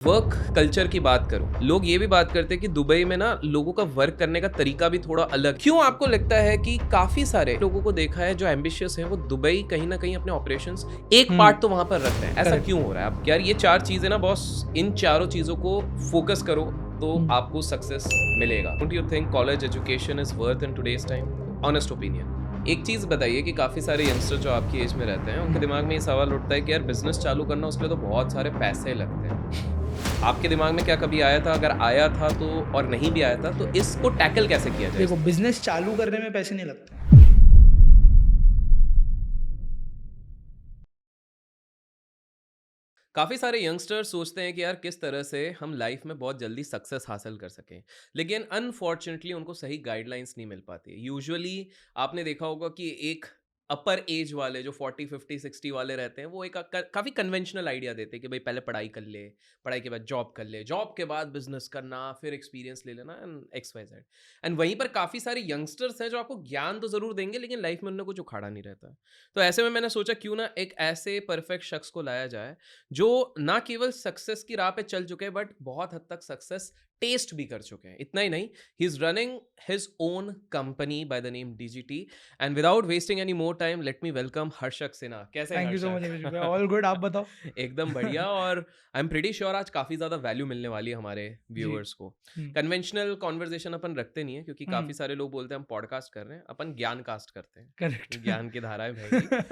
Work culture की बात करूं, लोग ये भी बात करते हैं कि दुबई में ना लोगों का वर्क करने का तरीका भी थोड़ा अलग। क्यों आपको लगता है कि काफी सारे लोगों को देखा है जो एम्बिशियस हैं वो दुबई कहीं ना कहीं अपने ऑपरेशंस एक हुँ, पार्ट तो वहां पर रखते हैं? ऐसा करेक्ट। क्यों हो रहा है? आप यार ये चार चीजें ना बॉस, इन चारों चीजों को फोकस करो तो हुँ। आपको सक्सेस मिलेगा। Don't you think college education is worth in today's time? Honest opinion. एक चीज बताइए कि काफी सारे यंगस्टर जो आपकी एज में रहते हैं उनके दिमाग में ये सवाल उठता है कि यार बिजनेस चालू करना उसके लिए तो बहुत सारे पैसे लगते हैं। आपके दिमाग में क्या कभी आया था? अगर आया था तो, और नहीं भी आया था तो इसको टैकल कैसे किया जाए? देखो, बिज़नेस चालू करने में पैसे नहीं लगते। काफ़ी सारे यंगस्टर्स सोचते हैं कि यार किस तरह से हम लाइफ में बहुत जल्दी सक्सेस हासिल कर सकें, लेकिन अनफॉर्चुनेटली उनको सही गाइडलाइंस नहीं मिल पाती। यूजुअली आपने देखा होगा कि एक अपर एज वाले जो 40 50 60 वाले रहते हैं वो एक काफ़ी कन्वेंशनल आइडिया देते हैं कि भाई पहले पढ़ाई कर ले, पढ़ाई के बाद जॉब कर ले, जॉब के बाद बिजनेस करना, फिर एक्सपीरियंस ले लेना and X Y Z. And वहीं पर काफ़ी सारे यंगस्टर्स हैं जो आपको ज्ञान तो ज़रूर देंगे लेकिन लाइफ में उन्हें कुछ उखाड़ा नहीं रहता। तो ऐसे में मैंने सोचा क्यों ना एक ऐसे परफेक्ट शख्स को लाया जाए जो ना केवल सक्सेस की राह पे चल चुके हैं बट बहुत हद तक सक्सेस टेस्ट भी कर चुके हैं। इतना ही नहीं, he is running his own company by the name DGT. And without wasting any more time let me welcome Harshak Sinha. कैसे हैं thank you so much Abhishek भाई, हर्षक? ऑल गुड, आप बताओ? एकदम बढ़िया। और आई एम प्रीटी श्योर आज काफी ज्यादा वैल्यू मिलने वाली है हमारे जी। व्यूअर्स को। हुँ, कन्वेंशनल कॉन्वर्जेशन अपन रखते नहीं है क्योंकि काफी हुँ, सारे लोग बोलते हैं हम पॉडकास्ट कर रहे हैं, अपन ज्ञान कास्ट करते करेक्ट। हैं, ज्ञान की धाराएं बहेगी।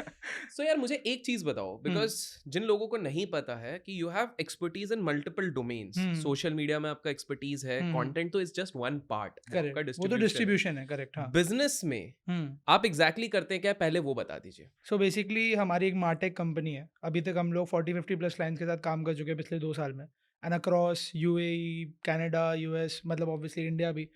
सो यार मुझे एक चीज बताओ, हुँ, बिकॉज जिन लोगों को नहीं पता है कि you have expertise in multiple domains. Hmm, social media में आपका एक्सपर्टीज है, हुँ, कंटेंट तो इज जस्ट वन पार्ट, वो आपका करेक्ट। वो तो डिस्ट्रीब्यूशन है। डिस्ट्रीब्यूशन है, करेक्ट, हाँ। बिजनेस में हुँ, आप एग्जैक्टली exactly करते हैं क्या, पहले वो बता दीजिए। सो बेसिकली हमारी एक मार्टेक कंपनी है। अभी तक हम लोग 40-50 प्लस क्लाइंट्स के साथ काम कर चुके हैं पिछले 2 साल में and across UAE, Canada, US, मतलब ऑब्वियसली इंडिया भी।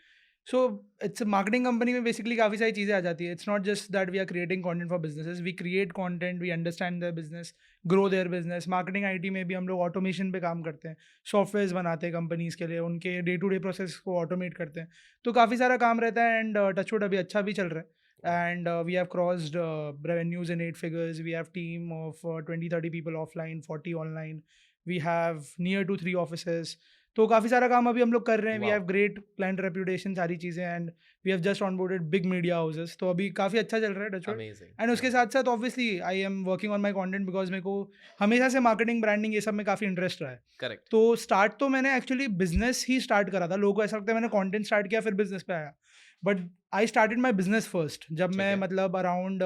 सो इट्स मार्केटिंग कंपनी में बेसिकली काफ़ी सारी चीज़ें आ जाती है। It's not just that we are creating content for businesses, we create content, we understand their business, grow their business. Marketing IT में भी हम लोग ऑटोमेशन पे काम करते हैं, सॉफ्टवेयर्स बनाते हैं कंपनीज के लिए, उनके डे टू डे प्रोसेस को ऑटोमेट करते हैं। तो काफ़ी सारा काम रहता है एंड टचवुड अभी अच्छा भी चल रहा है। And we have crossed revenues in 8 figures. We have team of 20-30 people offline, 40 online. We have near to 3 offices. तो काफ़ी सारा काम अभी हम लोग कर रहे हैं। We wow, have great client reputation, सारी चीज़ें, and we have just onboarded big media houses. तो अभी काफ़ी अच्छा चल रहा है टचवुड। अमेजिंग एंड उसके अमेजिंग। साथ साथ obviously I am working on my content because मेरे को हमेशा से मार्केटिंग, ब्रांडिंग, ये सब में काफ़ी इंटरेस्ट रहा है। करेक्ट। तो स्टार्ट तो मैंने एक्चुअली बिजनेस ही स्टार्ट करा था। लोगों को ऐसा लगता है मैंने कंटेंट स्टार्ट किया फिर बिजनेस पे आया, but I started my business first जब ठीक मैं है। मतलब अराउंड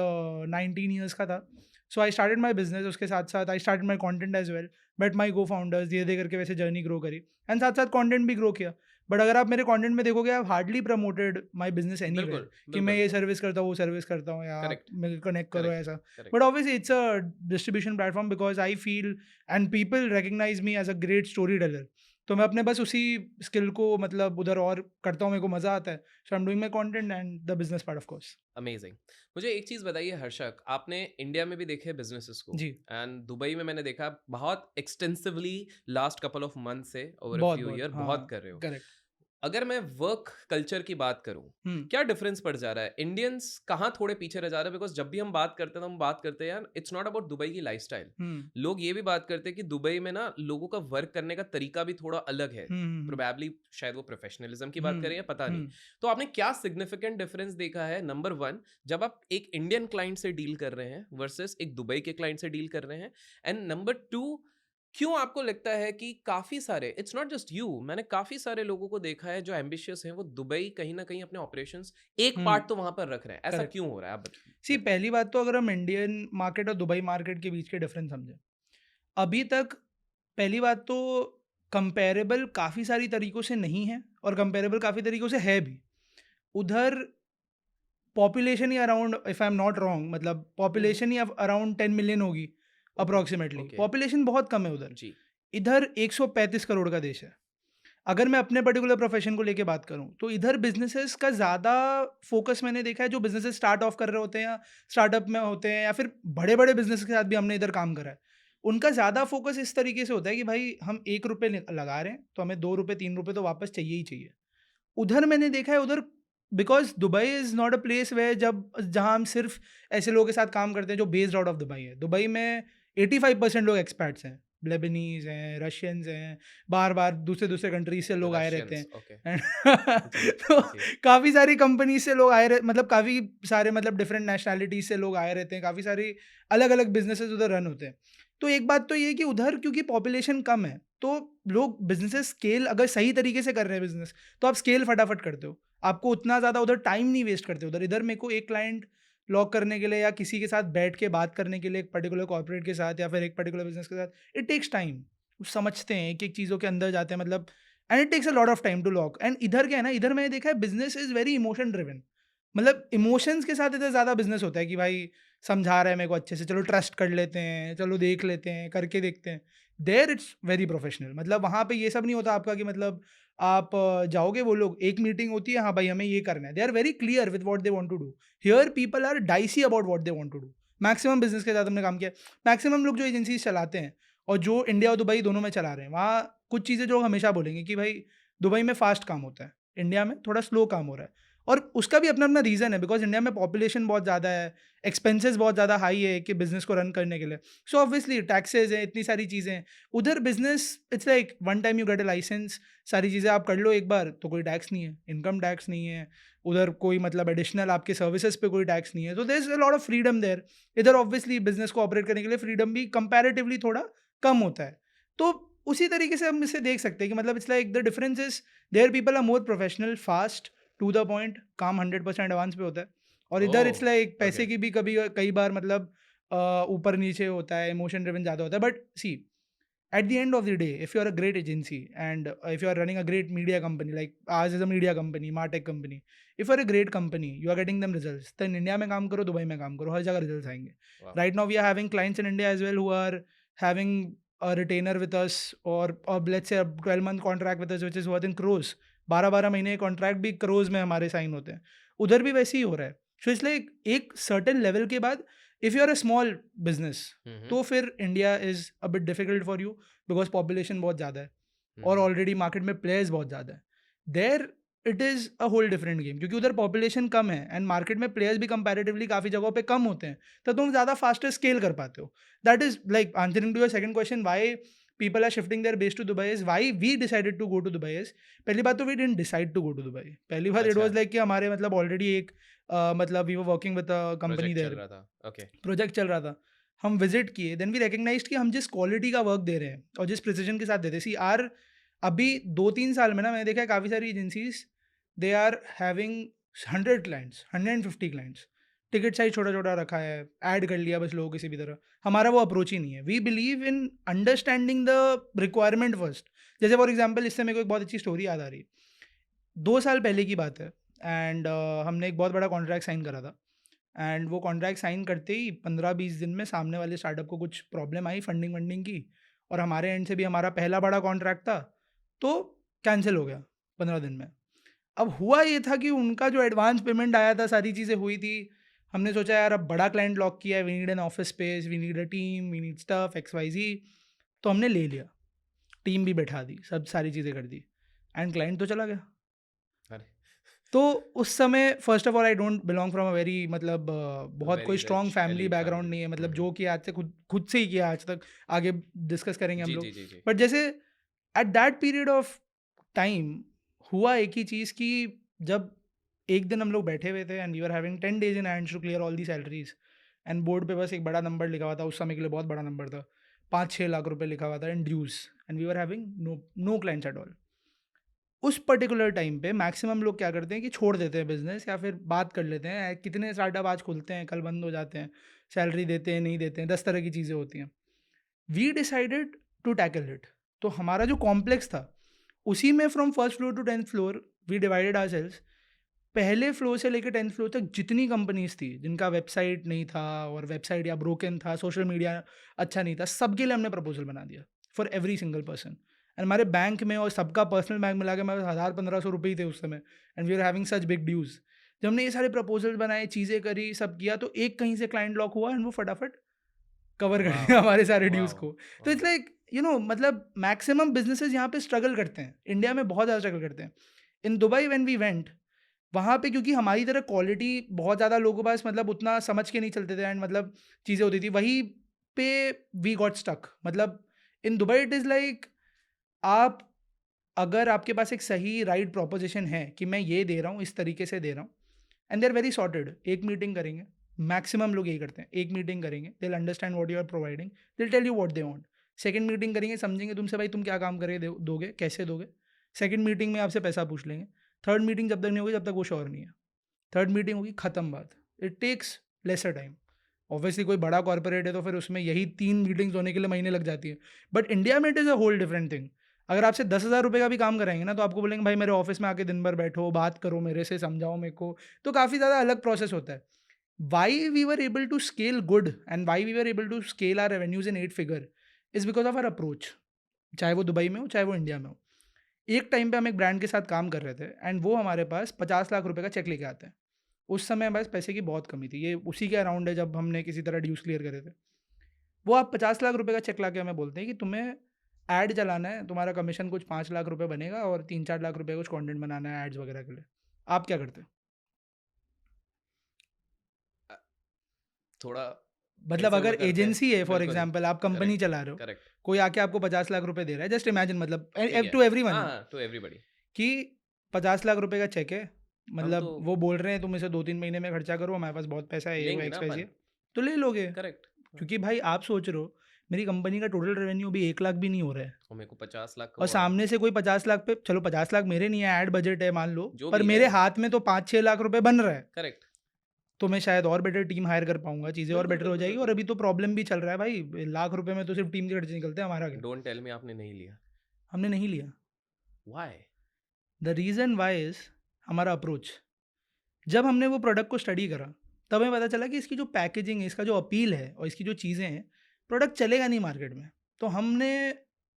19 ईयर्स का था। सो आई स्टार्टेड माई बिजनेस, उसके साथ साथ I started my content as well, but my co founders धीरे धीरे करके वैसे जर्नी ग्रो करी एंड साथ साथ कंटेंट भी ग्रो किया। बट अगर आप मेरे कंटेंट में देखोगे, I hardly promoted my business anywhere बिल्कुल कि मैं बिल्कुल। ये सर्विस करता हूँ, वो सर्विस करता हूँ, या आप करेक्ट मेरे कनेक्ट करो करेक्ट ऐसा। Correct. But obviously it's a distribution platform because I feel and people recognise me as a great storyteller. तो मैं अपने बस उसी स्किल को मतलब उधर और करता हूँ, मेरे को मज़ा आता है। So I am doing my content and the business part of course. Amazing. मुझे एक चीज़ बताइए हर्षक, आपने इंडिया में भी देखे बिजनेसेस को जी, एंड दुबई में मैंने देखा बहुत extensively last couple of month से ओवर अ बहुत, फ्यू बहुत, ईयर बहुत हाँ, कर रहे हो। करेक्ट। अगर मैं वर्क कल्चर की बात करूं, हुँ, क्या डिफरेंस पड़ जा रहा है? इंडियंस कहाँ थोड़े पीछे रह जा रहे हैं? बिकॉज जब भी हम बात करते हैं तो हम बात करते हैं यार इट्स नॉट अबाउट दुबई की लाइफस्टाइल। हुँ, लोग ये भी बात करते हैं कि दुबई में ना लोगों का वर्क करने का तरीका भी थोड़ा अलग है। हुँ, हुँ, प्रोबेबली शायद वो प्रोफेशनलिज्म की हुँ, बात करें या पता नहीं। हुँ, तो आपने क्या सिग्निफिकेंट डिफरेंस देखा है? नंबर वन, जब आप एक इंडियन क्लाइंट से डील कर रहे हैं वर्सेस एक दुबई के क्लाइंट से डील कर रहे हैं। एंड नंबर टू, क्यों आपको लगता है कि काफ़ी सारे, इट्स नॉट जस्ट यू, मैंने काफ़ी सारे लोगों को देखा है जो एम्बिशियस हैं वो दुबई कहीं न कहीं अपने ऑपरेशंस एक हुँ, पार्ट तो वहाँ पर रख रहे हैं। ऐसा करेक्ट। क्यों हो रहा है? आप सी, बताइए। पहली बात तो अगर हम इंडियन मार्केट और दुबई मार्केट के बीच के डिफरेंस समझें, अभी तक पहली बात तो कंपैरेबल काफ़ी सारी तरीकों से नहीं है और कंपैरेबल काफ़ी तरीकों से है भी। उधर population he around, if I am not wrong, मतलब हुँ, हुँ। पॉपुलेशन ही अब अराउंड 10 मिलियन होगी ओके, अप्रॉक्सिमेटली। ओके। पॉपुलेशन बहुत कम है उधर। जी, इधर 135 करोड़ का देश है। अगर मैं अपने पर्टिकुलर प्रोफेशन को लेके बात करूँ, तो इधर बिज़नेसेस का ज़्यादा फ़ोकस मैंने देखा है, जो बिज़नेसेस स्टार्ट ऑफ कर रहे होते हैं या स्टार्टअप में होते हैं या फिर बड़े-बड़े बिज़नेस के साथ भी हमने इधर काम करा है। उनका ज़्यादा फ़ोकस इस तरीके से होता है कि भाई हम ₹1 लगा रहे हैं, तो हमें ₹2 ₹3 तो वापस चाहिए ही चाहिए। उधर मैंने देखा है, उधर because Dubai is not a place where जहाँ हम सिर्फ़ ऐसे लोगों के साथ काम करते हैं जो बेस्ड आउट ऑफ दुबई है। दुबई में 85% लोग एक्सपैट्स हैं। लेबनीज़ हैं, रशियंस हैं, बार-बार दूसरे-दूसरे कंट्री से लोग आए रहते रशियंस, हैं। ओके। एंड जी, तो जी। काफ़ी सारी कंपनी से लोग आए रहे, मतलब काफ़ी सारे मतलब डिफरेंट नेशनैलिटीज़ से लोग आए रहते हैं, काफ़ी सारी अलग-अलग बिज़नेसेस उधर रन होते हैं। तो एक बात तो ये है कि उधर क्योंकि पॉपुलेशन कम है, तो लोग बिज़नेसेस स्केल अगर सही तरीके से कर रहे हैं बिज़नेस, तो आप स्केल फटाफट करते हो। आपको उतना ज़्यादा उधर टाइम नहीं वेस्ट करते उधर। इधर मेरे को एक क्लाइंट लॉक करने के लिए या किसी के साथ बैठ के बात करने के लिए, एक पर्टिकुलर कॉर्पोरेट के साथ या फिर एक पर्टिकुलर बिज़नेस के साथ, इट टेक्स टाइम। वो समझते हैं, एक-एक चीज़ों के अंदर जाते हैं, मतलब and it takes a lot of time to lock. And इधर क्या है ना, इधर मैंने देखा है business is very emotion driven. मतलब इमोशंस के साथ इधर ज़्यादा बिज़नेस होता है कि भाई समझा रहा है मेरे को अच्छे से, चलो ट्रस्ट कर लेते हैं, चलो देख लेते हैं, करके देखते हैं। देयर इट्स वेरी प्रोफेशनल, मतलब वहाँ पे ये सब नहीं होता आपका कि मतलब आप जाओगे, वो लोग एक मीटिंग होती है, हाँ भाई हमें ये करना है। They are very clear with what they want to do. Here people are dicey about what they want to do. Maximum business के साथ हमने काम किया है। मैक्सिमम लोग जो एजेंसीज़ चलाते हैं और जो इंडिया और दुबई दोनों में चला रहे हैं, वहाँ कुछ चीज़ें जो हमेशा बोलेंगे कि भाई दुबई में फ़ास्ट काम होता है, इंडिया में थोड़ा स्लो काम हो रहा है। और उसका भी अपना-अपना रीज़न है, बिकॉज़ इंडिया में पॉपुलेशन बहुत ज़्यादा है, एक्सपेंसेस बहुत ज़्यादा हाई है कि बिज़नेस को रन करने के लिए। सो ऑब्वियसली टैक्सेस हैं, इतनी सारी चीज़ें हैं। उधर business it's like one time you get a licence, सारी चीज़ें आप कर लो एक बार, तो कोई टैक्स नहीं है, इनकम टैक्स नहीं है, उधर कोई मतलब एडिशनल आपके सर्विसेज़ पे कोई टैक्स नहीं है। तो there is a lot of freedom there. इधर ऑब्वियसली बिज़नेस को ऑपरेट करने के लिए फ्रीडम भी कंपैरेटिवली थोड़ा कम होता है। तो उसी तरीके से हम इसे देख सकते हैं कि मतलब it's like the difference is there people are more professional, fast, to the point, काम 100% एडवांस पे होता है। और इधर इट्स ओह! लाइक पैसे ओके। की भी कभी कई बार मतलब ऊपर-नीचे होता है, इमोशन ड्रिवन ज़्यादा होता है। But see, at the end of the day, if you are a great agency and if you are running a great media company, like ours is a media company, martech company, if you are a great company, you are getting them results, then India में काम करो, Dubai में काम करो, हर जगह results आएंगे। वाह! Right now we are having clients in India as well who are having a retainer with us, or let's say a 12-month contract with us which is worth in crores। 12-12 महीने contract भी crows में हमारे sign होते हैं। उधर भी वैसे ही हो रहा है। सो इसलिए एक सर्टेन लेवल के बाद, if you are a small business, हुँ, हुँ। तो फिर India is a bit difficult for you, because population बहुत ज़्यादा है हुँ, और हुँ। ऑलरेडी मार्केट में प्लेयर्स बहुत ज़्यादा है। There it is a whole different game, क्योंकि उधर पॉपुलेशन कम है एंड मार्केट में प्लेयर्स भी कंपैरेटिवली काफ़ी जगहों पे कम होते हैं, तो तुम ज़्यादा फास्टर स्केल कर पाते हो। That is like answering to your second question, why people are shifting their base to Dubai, is why we decided to go to Dubai is, पहली बात तो we didn't decide to go to Dubai. पहली बात it अच्छा, was like कि हमारे मतलब already एक मतलब we were working with a company project चल देयर, रहा था। ओके। प्रोजेक्ट चल रहा था। हम विज़िट किए, देन वी रिकॉग्नाइज़्ड कि हम जिस क्वालिटी का वर्क दे रहे हैं और जिस प्रिसिजन के साथ देते हैं, सी आर अभी 2-3 साल में ना मैंने देखा है काफ़ी सारी agencies, they are having 100 clients, 150 clients. Ticket size छोटा-छोटा रखा है, ऐड कर लिया बस लोगों किसी भी तरह। हमारा वो अप्रोच ही नहीं है। We believe in understanding the requirement first. जैसे फॉर एग्ज़ाम्पल इससे मेरे को एक बहुत अच्छी स्टोरी याद आ रही है। 2 साल पहले की बात है एंड हमने एक बहुत बड़ा कॉन्ट्रैक्ट साइन करा था। एंड वो कॉन्ट्रैक्ट साइन करते ही 15-20 दिन में सामने वाले स्टार्टअप को कुछ प्रॉब्लम आई फंडिंग वंडिंग की, और हमारे एंड से भी हमारा पहला बड़ा कॉन्ट्रैक्ट था, तो कैंसिल हो गया 15 दिन में। अब हुआ ये था कि उनका जो एडवांस पेमेंट आया था, सारी चीज़ें हुई थी, हमने सोचा यार अब बड़ा क्लाइंट लॉक किया है, we need an office space, we need a team, we need stuff X Y Z. तो हमने ले लिया, टीम भी बैठा दी, सब सारी चीज़ें कर दी, एंड क्लाइंट तो चला गया। अरे! तो उस समय first of all I don't belong from a very मतलब बहुत कोई very strong rich family elite background family. नहीं है, हुँ, मतलब हुँ। जो कि आज से खुद खुद से ही किया आज तक, आगे डिस्कस करेंगे हम जी, लोग। जी, जी, जी। बट जैसे at that period of time हुआ एक ही चीज़ कि जब एक दिन हम लोग बैठे हुए थे and we are having 10 days in hands to clear all the salaries, and board पे बस एक बड़ा नंबर लिखा हुआ था, उस समय के लिए बहुत बड़ा नंबर था, 5-6 लाख रुपए लिखा हुआ था in dues, and we are having no no clients at all. उस पर्टिकुलर टाइम पे मैक्सिमम लोग क्या करते हैं कि छोड़ देते हैं बिज़नेस, या फिर बात कर लेते हैं, कितने स्टार्टअप आज खुलते हैं, कल बंद हो जाते हैं, सैलरी देते हैं, नहीं देते हैं, 10 तरह की चीज़ें होती हैं। We decided to tackle it. तो हमारा जो कॉम्प्लेक्स था, उसी में from first floor to 10th floor we divided ourselves. पहले फ्लोर से लेकर 10th फ्लोर तक जितनी कंपनीज़ थी, जिनका वेबसाइट नहीं था और वेबसाइट या ब्रोकन था, सोशल मीडिया अच्छा नहीं था, सबके लिए हमने प्रपोज़ल बना दिया, for every single person. And हमारे बैंक में और सबका पर्सनल बैंक मिला के हमारे 1000-1500 रुपये ही थे उस समय, and we are having such big dues. जब हमने ये सारे प्रपोज़ल्स बनाए, चीज़ें करी, सब किया, तो एक कहीं से क्लाइंट लॉक हुआ एंड वो फटाफट कवर कर वॉव! दिया हमारे सारे ड्यूज़ वॉव! को। तो वॉव! इट्स लाइक मतलब मैक्सिमम बिज़नेसेस यहाँ पे स्ट्रगल करते हैं। इंडिया में बहुत ज़्यादा स्ट्रगल करते हैं। In Dubai when we went, वहाँ पे क्योंकि हमारी तरह क्वालिटी बहुत ज़्यादा लोगों के पास मतलब उतना समझ के नहीं चलते थे, एंड मतलब चीज़ें होती थी, वहीं पे वी गॉट स्टक। मतलब in Dubai it is like, आप अगर आपके पास एक सही राइट प्रोपोज़िशन है कि मैं ये दे रहा हूँ, इस तरीके से दे रहा हूँ, and they are very sorted. एक मीटिंग करेंगे, मैक्सिमम लोग यही करते हैं। एक मीटिंग करेंगे, they will understand what you are providing, they will tell you what they want. Second meeting करेंगे, समझेंगे तुमसे भाई तुम क्या काम करके दोगे, कैसे दोगे। सेकंड मीटिंग में आपसे पैसा पूछ लेंगे। थर्ड मीटिंग जब तक नहीं होगी जब तक वो श्योर नहीं है। थर्ड मीटिंग होगी, खत्म बात। It takes lesser time. Obviously कोई बड़ा कॉर्पोरेट है तो फिर उसमें यही 3 मीटिंग्स होने के लिए महीने लग जाती है। बट इंडिया में it is a whole different thing. अगर आपसे 10,000 रुपये का भी काम कराएँगे ना, तो आपको बोलेंगे भाई मेरे ऑफ़िस में आके दिन भर बैठो, बात करो मेरे से, समझाओ मेरे को, तो काफ़ी ज़्यादा अलग प्रोसेस होता है। Why we were able to scale good and why we were able to scale our revenues in 8 figure is because of our approach. चाहे वो दुबई में हो, चाहे वो इंडिया में हो। एक टाइम पे हम एक ब्रांड के साथ काम कर रहे थे एंड वो हमारे पास 50 लाख रुपए का चेक लेके आते हैं। उस समय हमारे पास पैसे की बहुत कमी थी। ये उसी के अराउंड है जब हमने किसी तरह ड्यूज़ क्लियर करे थे। वो आप 50 लाख रुपए का चेक लाके हमें बोलते हैं कि तुम्हें ऐड चलाना है, तुम्हारा कमीशन कुछ 5 लाख रुपए बनेगा और 3-4 लाख रुपए कुछ कंटेंट बनाना है एड्स वगैरह के लिए। आप क्या करते? अ, थोड़ा फिर मतलब से अगर बोल करते हैं। एजेंसी है फॉर बिल्कुल, एग्ज़ाम्पल, आप कंपनी करेक्ट, चला रहे हो, करेक्ट, कोई आके आपको 50 लाख रुपए दे रहा है, जस्ट इमेजिन, मतलब ठीक है। टू एवरीवन हाँ, है हाँ, टू एवरीबॉडी। कि 50 लाख रुपए का चेक है, हम तो मतलब वो बोल रहे हैं तुम इसे 2-3 महीने में खर्चा करो, हमारे पास बहुत पैसा है, ये वो लेंगे ना एक्स-वाई-ज़ेड, अपन, तो ले लोगे। करेक्ट। हाँ, क्योंकि भाई आप सोच रहे हो, मेरी कंपनी का टोटल रेवेन्यू अभी 1 लाख भी नहीं हो रहा है और मेरे को 50 लाख का और वो आ रहा है, सामने से कोई 50 लाख पे, चलो 50 लाख मेरे नहीं है, ऐड बजट है मान लो, जो पर भी है, मेरे हाथ में तो 5-6 लाख रुपए बन रहा है। करेक्ट। तो मैं शायद और बेटर टीम हायर कर पाऊँगा, चीज़ें और बिल्कुल, बेटर हो बिल्कुल, जाएगी, और बिल्कुल। अभी तो प्रॉब्लम भी चल रहा है भाई, लाख रुपए में तो सिर्फ टीम के खर्चे निकलते हैं, हमारा क्या? डोंट टेल मी आपने नहीं लिया। हमने नहीं लिया। Why? The reason why is हमारा अप्रोच। जब हमने वो प्रोडक्ट को स्टडी करा, तब हमें पता चला कि इसकी जो पैकेजिंग है, इसका जो अपील है और इसकी जो चीज़ें हैं, प्रोडक्ट चलेगा नहीं मार्केट में। तो हमने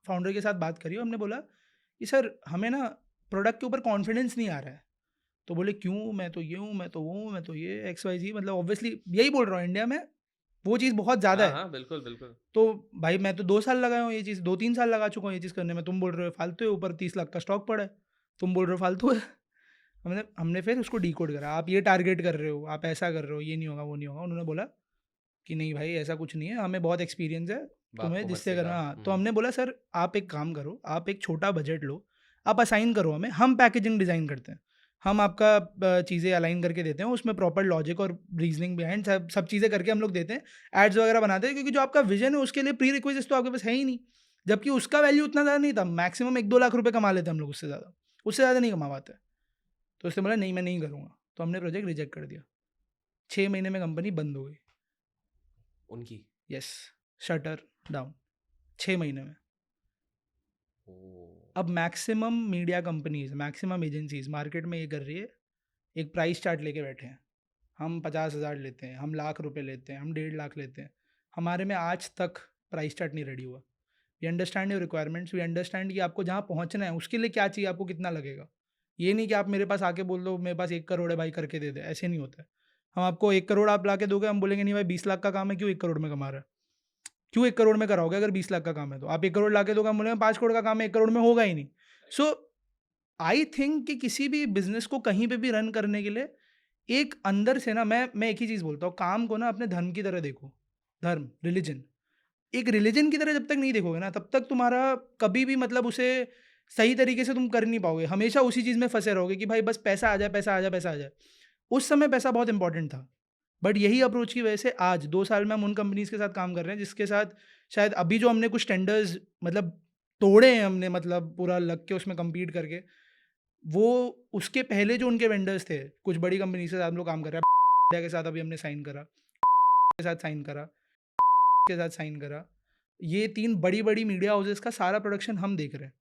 फाउंडर के साथ बात करी और हमने बोला कि सर हमें ना प्रोडक्ट के ऊपर कॉन्फिडेंस नहीं आ रहा है। तो बोले क्यों? मैं तो ये हूँ, मैं तो वो हूँ, मैं तो ये एक्स वाई ज़ेड, मतलब ऑब्वियसली यही बोल रहा हूँ, इंडिया में वो चीज़ बहुत ज़्यादा हाँ, है। हाँ, बिल्कुल, बिल्कुल। तो भाई मैं तो 2 साल लगाया हूँ ये चीज़, 2-3 साल लगा चुका हूँ ये चीज़ करने में। तुम बोल रहे हो फालतू है, ऊपर 30 लाख का स्टॉक पड़ा है। तुम बोल रहे हो फालतू है। हमने हमने फिर उसको डिकोड करा। आप ये टारगेट कर रहे हो, आप ऐसा कर रहे हो, ये नहीं होगा, वो नहीं होगा। उन्होंने बोला कि नहीं भाई ऐसा कुछ नहीं है, हमें बहुत एक्सपीरियंस है, बाप तुम्हें को जिससे हँसेगा। करना। हाँ, तो हुँ, हमने बोला सर आप एक काम करो, आप एक छोटा बजट लो, आप असाइन करो हमें, हम पैकेजिंग डिज़ाइन करते हैं। हम आपका चीज़ें अलाइन करके देते हैं, उसमें प्रॉपर लॉजिक और रीज़निंग बिहाइंड सब सब चीज़ें करके हम लोग देते हैं। एड्स वगैरह बनाते हैं क्योंकि जो आपका विज़न है उसके लिए प्री रिक्विज़िट्स तो आपके पास है ही नहीं। जबकि उसका वैल्यू उतना ज़्यादा नहीं था, मैक्सिमम 1-2 लाख रुपए कमा लेते हैं हम लोग उससे ज़्यादा। उससे ज़्यादा नहीं कमा पाते। तो उसने बोला नहीं मैं नहीं करूँगा। तो हमने प्रोजेक्ट रिजेक्ट कर दिया। 6 महीने में कंपनी बंद हो गई। उनकी। यस, शटर डाउन 6 महीने में। ओह! अब maximum media companies, maximum agencies market में ये कर रही है, एक प्राइस चार्ट लेके बैठे हैं। हम 50,000 लेते हैं, हम लाख रुपए लेते हैं, हम 1.5 लाख लेते हैं। हमारे में आज तक प्राइस चार्ट नहीं रेडी हुआ। We understand your requirements, we understand कि आपको जहाँ पहुँचना है उसके लिए क्या चाहिए, आपको कितना लगेगा। ये नहीं कि आप मेरे पास आके बोल दो मेरे पास 1 करोड़ है भाई करके दे दे, ऐसे नहीं होता है। हम आपको 1 करोड़ आप लाके दोगे, हम बोलेंगे नहीं भाई 20 लाख का काम है, क्यों 1 करोड़ में कमा रहा है? क्यों 1 करोड़ में कराओगे अगर 20 लाख का काम है तो? आप 1 करोड़ लाके दोगे, हम बोलेंगे 5 करोड़ का काम है, 1 करोड़ में होगा ही नहीं। सो आई थिंक कि किसी भी बिज़नेस को कहीं पे भी रन करने के लिए एक अंदर से ना, मैं एक ही चीज़ बोलता हूँ, काम को ना अपने धर्म की तरह देखो। धर्म, रिलिजन। एक रिलिजन की तरह जब तक नहीं देखोगे ना, तब तक तुम्हारा कभी भी मतलब उसे सही तरीके से तुम कर नहीं पाओगे। हमेशा उसी चीज़ में फँसे रहोगे कि भाई बस पैसा आ जाए, पैसा आ जाए, पैसा आ जाए। उस समय पैसा बहुत इंपॉर्टेंट था। बट यही अप्रोच की वजह से आज 2 साल में हम उन कंपनीज़ के साथ काम कर रहे हैं जिसके साथ शायद अभी जो हमने कुछ टेंडर्स मतलब तोड़े हैं हमने, मतलब पूरा लग के उसमें कम्पीट करके, वो उसके पहले जो उनके वेंडर्स थे, कुछ बड़ी कंपनी के साथ हम लोग काम कर रहे हैं। के साथ अभी हमने साइन करा, के साथ साइन करा, के साथ साइन करा। ये 3 बड़ी-बड़ी मीडिया हाउसेज़ का सारा प्रोडक्शन हम देख रहे हैं,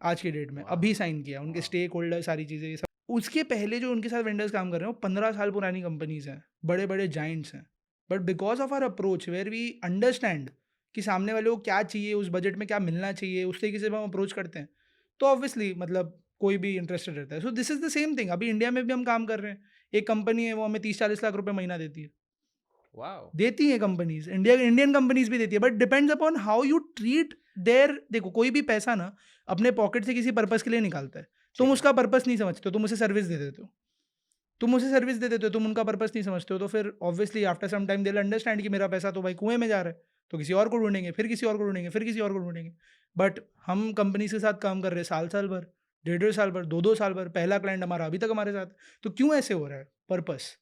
आज की डेट में। अभी वॉव! साइन किया, उनके वॉव! स्टेक होल्डर सारी चीज़ें ये सब। उसके पहले जो उनके साथ वेंडर्स काम कर रहे हैं, वो 15 साल पुरानी कंपनीज़ हैं, बड़े-बड़े जायंट्स हैं। But because of our approach where we understand कि सामने वाले को क्या चाहिए, उस बजट में क्या मिलना चाहिए, उस तरीके से हम अप्रोच करते हैं, तो ऑब्वियसली मतलब कोई भी इंटरेस्टेड रहता है। So this is the same thing, अभी इंडिया में भी हम काम कर रहे हैं। एक कंपनी है, वो हमें 30-40 लाख रुपए महीना देती है। वॉव! देती हैं कंपनीज़, इंडियन कंपनीज़ भी देती है, but depends upon how you treat their. देखो कोई भी पैसा ना अपने पॉकेट से किसी पर्पज़ के लिए निकालता है। तुम ठीक है। उसका पर्पज़ नहीं समझते हो, तुम उसे सर्विस दे देते हो। तुम उसे सर्विस दे देते हो, तुम उनका पर्पज़ नहीं समझते हो, तो फिर obviously after some time they will understand कि मेरा पैसा तो भाई कुएँ में जा रहा है। तो किसी और को ढूंढेंगे, फिर किसी और को ढूंढेंगे, फिर किसी और को ढूंढेंगे। बट हम कंपनी के साथ काम कर रहे हैं साल भर, डेढ़ डेढ़ साल भर, दो साल भर, पहला क्लाइंट हमारा अभी तक हमारे साथ है। तो क्यों ऐसे हो रहा है? Purpose,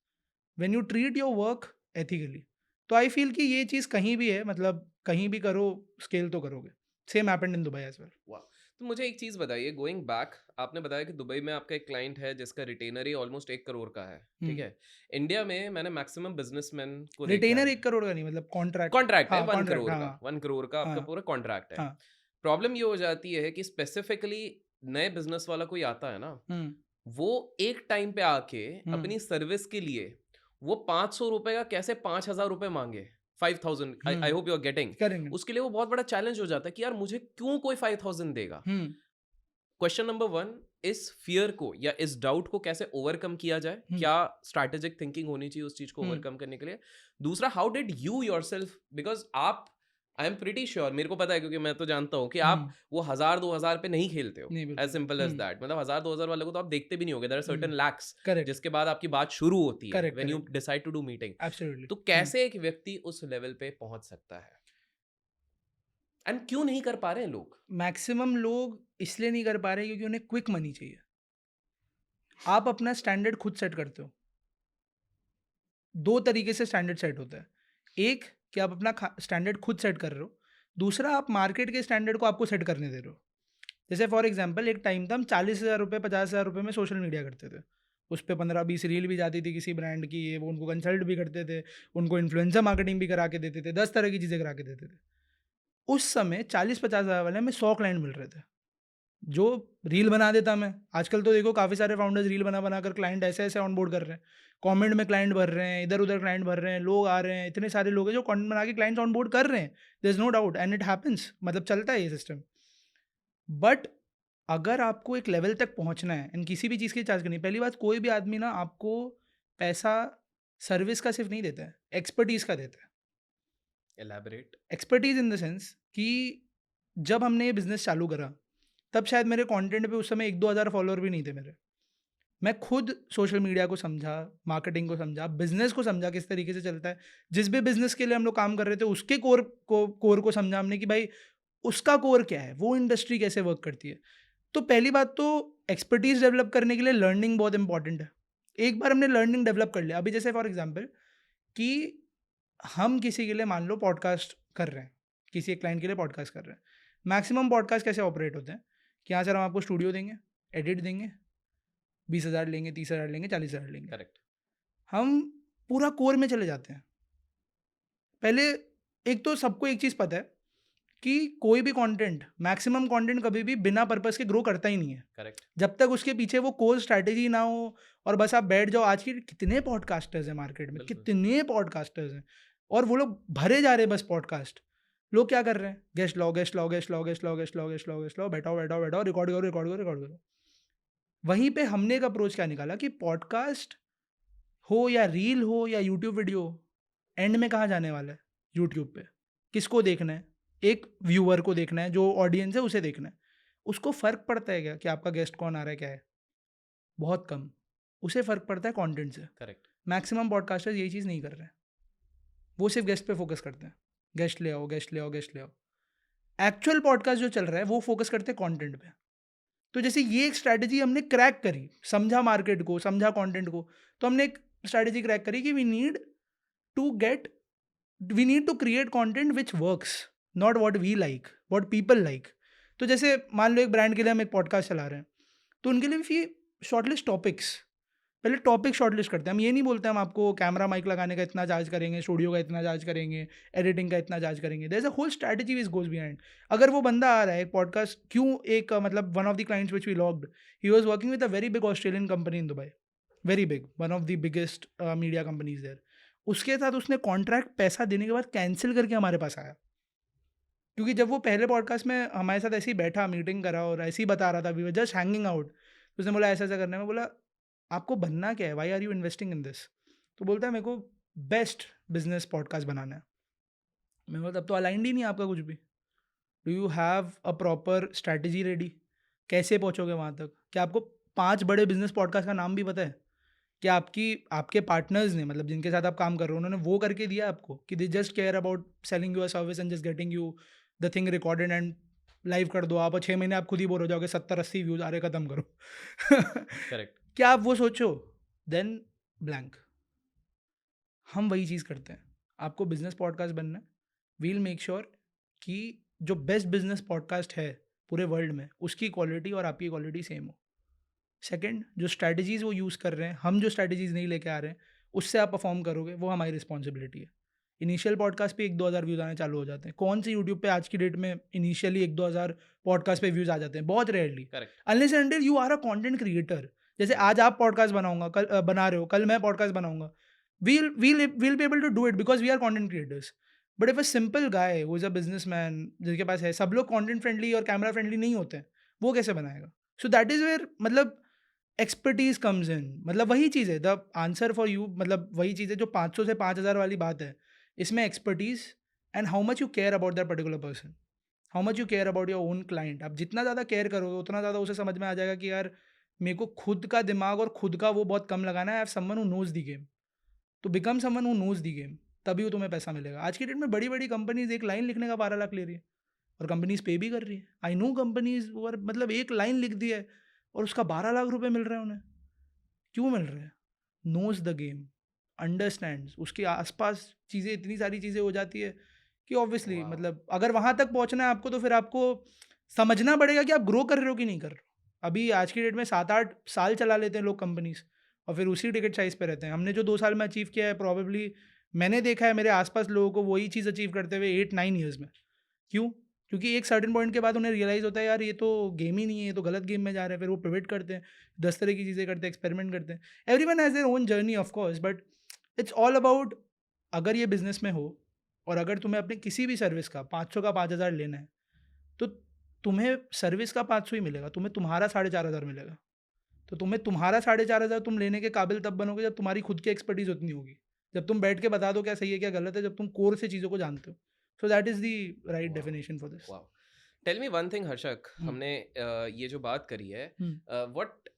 when you treat your work ethically. तो आई फील कि ये चीज़ कहीं भी है, मतलब कहीं भी करो, स्केल तो करोगे। Same happened in Dubai as well. वाह! तो मुझे एक चीज़ बताइए, गोइंग बैक, आपने बताया कि दुबई में आपका एक क्लाइंट है जिसका रिटेनर ही ऑलमोस्ट 1 करोड़ का है, ठीक है? इंडिया में मैंने मैक्सिमम बिज़नेसमैन को देखा रिटेनर है, 1 करोड़ का नहीं, मतलब कॉन्ट्रैक्ट। कॉन्ट्रैक्ट है हाँ, 1 कॉन्ट्रैक्ट, करोड़ हाँ, का, हाँ, 1 करोड़ का आपका हाँ, पूरा कॉन्ट्रैक्ट है। हाँ। प्रॉब्लम ये हो जाती है कि स्पेसिफिकली नए बिज़नेस वाला कोई आता है ना, हुँ, वो एक टाइम पे आके हुँ, अपनी सर्विस के लिए वो ₹500 का कैसे ₹5000 माँगे, 5000, आई आई हुँ, होप यू आर गेटिंग। करेंगे। उसके लिए वो बहुत बड़ा चैलेंज हो जाता है कि यार मुझे क्यों कोई 5000 देगा? हुँ, क्वेश्चन नंबर 1, इस फियर को या इस डाउट को कैसे ओवरकम किया जाए? हुँ, क्या स्ट्रैटेजिक थिंकिंग होनी चाहिए उस चीज को हुँ, ओवरकम करने के लिए? दूसरा, how did you yourself, because आप, आई एम प्रीटी श्योर, मेरे को पता है क्योंकि मैं तो जानता हूँ कि आप हुँ, वो 1000-2000 पे नहीं खेलते हो। नहीं एज़ बिल्कुल नहीं। सिंपल एज़ हुँ, दैट, मतलब 1000-2000 वाले को तो आप देखते भी नहीं होगे। There are hmm, certain lacks correct, जिसके बाद आपकी बात शुरू होती है correct, when you correct, decide to do meeting. Absolutely. तो हुँ, कैसे एक व्यक्ति उस लेवल पे पहुँच सकता है? एंड क्यों नहीं कर पा रहे हैं लोग? मैक्सिमम लोग इसलिए नहीं कर पा रहे क्योंकि उन्हें क्विक मनी चाहिए। आप अपना स्टैंडर्ड खुद सेट करते हो। 2 तरीके से स्टैंडर्ड सेट होता है। एक, कि आप अपना स्टैंडर्ड खुद सेट कर रहे हो। दूसरा, आप मार्केट के स्टैंडर्ड को आपको सेट करने दे रहे हो। जैसे फॉर एग्जांपल एक टाइम था हम 40,000 रुपए, 50,000 रुपए में सोशल मीडिया करते थे। उस पे 15-20 रील भी जाती थी किसी ब्रांड की, ये वो उनको कंसल्ट भी करते थे, उनको इन्फ्लुएंसर मार्केटिंग भी करा के देते थे, 10 तरह की चीज़ें करा के देते थे। उस समय 40-50 हज़ार वाले में 100 क्लाइंट मिल रहे थे। जो रील बना देता मैं। आजकल तो देखो काफ़ी सारे फाउंडर्स रील बना-बना कर क्लाइंट ऐसे-ऐसे ऑनबोर्ड कर रहे हैं। कमेंट में क्लाइंट भर रहे हैं, इधर-उधर क्लाइंट भर रहे हैं, लोग आ रहे हैं, इतने सारे लोग हैं जो कंटेंट बना के क्लाइंट्स ऑनबोर्ड कर रहे हैं। There is no doubt and it happens, मतलब चलता है ये सिस्टम। बट अगर आपको एक लेवल तक पहुँचना है एंड किसी भी चीज़ की चार्ज करनी है, पहली बात कोई भी आदमी ना आपको पैसा सर्विस का सिर्फ़ नहीं देता है, एक्सपर्टीज़ का देता है। Elaborate. Expertise in the sense कि जब हमने ये बिज़नेस चालू करा, तब शायद मेरे कंटेंट पे उस समय 1-2 हज़ार फॉलोअर भी नहीं थे मेरे। मैं खुद सोशल मीडिया को समझा, मार्केटिंग को समझा, बिज़नेस को समझा किस तरीके से चलता है। जिस भी बिज़नेस के लिए हम लोग काम कर रहे थे, उसके कोर को समझा हमने कि भाई उसका कोर क्या है, वो इंडस्ट्री कैसे वर्क करती है। तो पहली बात तो एक्सपर्टीज़ डेवलप करने के लिए लर्निंग बहुत इंपॉर्टेंट है। एक बार हमने लर्निंग डेवलप कर लिया, अभी जैसे फॉर एग्ज़ाम्पल कि हम किसी के लिए मान लो पॉडकास्ट कर रहे हैं, किसी एक क्लाइंट के लिए पॉडकास्ट कर रहे हैं। मैक्सिमम पॉडकास्ट कैसे ऑपरेट होते हैं कि हाँ सर हम आपको स्टूडियो देंगे, एडिट देंगे, 20,000 लेंगे, 30,000 लेंगे, 40,000 लेंगे। करेक्ट। हम पूरा कोर में चले जाते हैं। पहले एक तो सबको एक चीज़ पता है कि कोई भी कंटेंट, मैक्सिमम कंटेंट कभी भी बिना पर्पस के ग्रो करता ही नहीं है। करेक्ट। जब तक उसके पीछे वो कोर स्ट्रैटेजी ना हो और बस आप बैठ जाओ। आज के कितने पॉडकास्टर्स हैं मार्केट में, बिल्कुल। कितने पॉडकास्टर्स हैं और वो लोग भरे जा रहे हैं बस पॉडकास्ट। लोग क्या कर रहे हैं? गेस्ट लाओ, गेस्ट लाओ, गेस्ट लाओ, गेस्ट लाओ, गेस्ट लाओ, गेस्ट लाओ, गेस्ट लाओ, बैठाओ, बैठाओ, बैठाओ, रिकॉर्ड करो, रिकॉर्ड करो, रिकॉर्ड करो। वहीं पे हमने एक अप्रोच क्या निकाला कि पॉडकास्ट हो या रील हो या यूट्यूब वीडियो, एंड में कहाँ जाने वाला है? यूट्यूब पे। किसको देखना है? एक व्यूअर को देखना है, जो ऑडियंस है उसे देखना है। उसको फ़र्क पड़ता है क्या कि आपका गेस्ट कौन आ रहा है, क्या है? बहुत कम। उसे फ़र्क पड़ता है कंटेंट से। करेक्ट। मैक्सिमम पॉडकास्टर्स यही चीज़ नहीं कर रहे हैं। वो सिर्फ़ गेस्ट पे फ़ोकस करते हैं। गेस्ट ले आओ, गेस्ट ले आओ, गेस्ट ले आओ। एक्चुअल पॉडकास्ट जो चल रहा है वो फ़ोकस करते हैं कंटेंट पे। तो जैसे ये एक स्ट्रैटेजी हमने क्रैक करी, समझा मार्केट को, समझा कंटेंट को, तो हमने एक स्ट्रैटेजी क्रैक करी कि to get we need to create content which works, not what we like, what people like. तो जैसे मान लो एक ब्रांड के लिए हम एक पॉडकास्ट चला रहे हैं, तो उनके लिए भी शॉर्टलिस्ट टॉपिक्स, पहले टॉपिक शॉर्टलिस्ट करते हैं। हम ये नहीं बोलते हम आपको कैमरा माइक लगाने का इतना चार्ज करेंगे, स्टूडियो का इतना चार्ज करेंगे, एडिटिंग का इतना चार्ज करेंगे। There is a whole strategy which goes behind. अगर वो बंदा आ रहा है एक पॉडकास्ट क्यों, एक मतलब one of the clients which we logged, he was working with a very big Australian company in Dubai, very big, one of the biggest media companies there. उसके साथ उसने कॉन्ट्रैक्ट पैसा देने के बाद कैंसल करके हमारे पास आया। क्योंकि जब वो पहले पॉडकास्ट में हमारे साथ ऐसे ही बैठा, मीटिंग करा और ऐसे ही बता रहा था, we were just hanging out. तो उसने बोला ऐसा-ऐसा करना है। मैं बोला आपको बनना क्या है? Why are you investing in this? तो बोलता है मेरे को बेस्ट बिज़नेस पॉडकास्ट बनाना है। मैं बोला तब तो अलाइन्ड ही नहीं है आपका कुछ भी। Do you have a proper strategy ready? कैसे पहुँचोगे वहाँ तक? क्या आपको 5 बड़े बिज़नेस पॉडकास्ट का नाम भी पता है? क्या आपके पार्टनर्स ने, मतलब जिनके साथ आप काम कर रहे हो, उन्होंने वो करके दिया आपको कि they just care about selling you a service and just getting you the thing recorded and live कर दो आप, और 6 महीने आप खुद ही बोर हो जाओगे, 70-80 व्यूज़ आ रहे, खत्म करो। करेक्ट। क्या आप वो सोचो? Then blank. हम वही चीज़ करते हैं। आपको बिज़नेस पॉडकास्ट बनना है, वी विल मेक श्योर कि जो बेस्ट बिज़नेस पॉडकास्ट है पूरे वर्ल्ड में, उसकी क्वालिटी और आपकी क्वालिटी सेम हो। सेकंड, जो स्ट्रैटेजीज़ वो यूज़ कर रहे हैं, हम जो स्ट्रैटेजीज़ नहीं लेके आ रहे हैं, उससे आप परफ़ॉर्म करोगे, वो हमारी रिस्पॉन्सिबिलिटी है। इनिशियल पॉडकास्ट पे 1-2 हज़ार व्यूज़ आने चालू हो जाते हैं। कौन सी यूट्यूब पे आज की डेट में इनिशियली 1-2 हज़ार पॉडकास्ट पे व्यूज़ आ जाते हैं? बहुत rarely. Correct. Unless and until you are a content creator. जैसे राइट। आज आप पॉडकास्ट बना रहे हो, कल मैं पॉडकास्ट बनाऊँगा। We'll be able to do it because we are content creators. But if a simple guy who is a businessman, जिसके पास है, सब लोग कंटेंट फ्रेंडली और कैमरा फ्रेंडली नहीं होते हैं, वो कैसे बनाएगा? सो दैट इज़ वेयर, मतलब एक्सपर्टीज़ कम्स इन। मतलब वही चीज़ है, द आंसर फॉर यू, मतलब वही चीज़ है जो 500 से 5000 वाली बात है। इसमें expertise and how much you care about that particular person, how much you care about your own client. आप जितना ज़्यादा केयर करोगे, उतना ज़्यादा उसे समझ में आ जाएगा कि यार, मेरे को खुद का दिमाग और खुद का वो बहुत कम लगाना है। I have someone who knows the game. तो become someone who knows the game, तभी वो तुम्हें पैसा मिलेगा। आज की डेट में बड़ी-बड़ी कंपनीज़ एक लाइन लिखने का 12 लाख ले रही है, और कंपनीज़ पे भी कर रही है। आई नो कंपनीज़ और मतलब एक लाइन लिख दी है और उसका 12 लाख रुपए मिल रहे हैं उन्हें। क्यों मिल रहे हैं? नोज़ द गेम, अंडरस्टैंड्स, उसके आस-पास चीज़ें, इतनी सारी चीज़ें हो जाती है कि ऑब्वियसली, वाओ! मतलब अगर वहाँ तक पहुँचना है आपको, तो फिर आपको समझना पड़ेगा कि आप ग्रो कर रहे हो कि नहीं कर रहे हो। अभी आज की डेट में 7-8 साल चला लेते हैं लोग कंपनीज़, और फिर उसी टिकट साइज़ पे रहते हैं। हमने जो 2 साल में अचीव किया है, प्रोबेबली मैंने देखा है मेरे आस-पास लोगों को वही चीज़ अचीव करते हुए 8-9 ईयर्स में। क्यों? क्योंकि एक सर्टेन पॉइंट के बाद उन्हें रियलाइज़ होता है, यार ये तो गेम ही नहीं है, ये तो गलत गेम में जा रहे हैं। फिर वो पिवट करते हैं, 10 तरह की चीज़ें करते हैं, एक्सपेरिमेंट करते हैं। Everyone has their own journey of course, but it's all about, अगर ये बिज़नेस में हो और अगर तुम्हें अपने किसी भी सर्विस का 500 का 5000 लेना है, तो तुम्हें सर्विस का 500 ही मिलेगा, तुम्हें तुम्हारा 4500 मिलेगा। तो तुम्हें तुम्हारा 4500 तुम लेने के काबिल तब बनोगे जब तुम्हारी खुद की एक्सपर्टीज़ उतनी होगी। जब तुम बैठ के बता दो क्या सही है, क्या गलत है, जब तुम कोर से चीज़ों को जानते हो। So that is the right wow! Definition for this. Wow! Tell me one thing Harshak, हुँ, हमने ये जो बात करी है, हुँ। What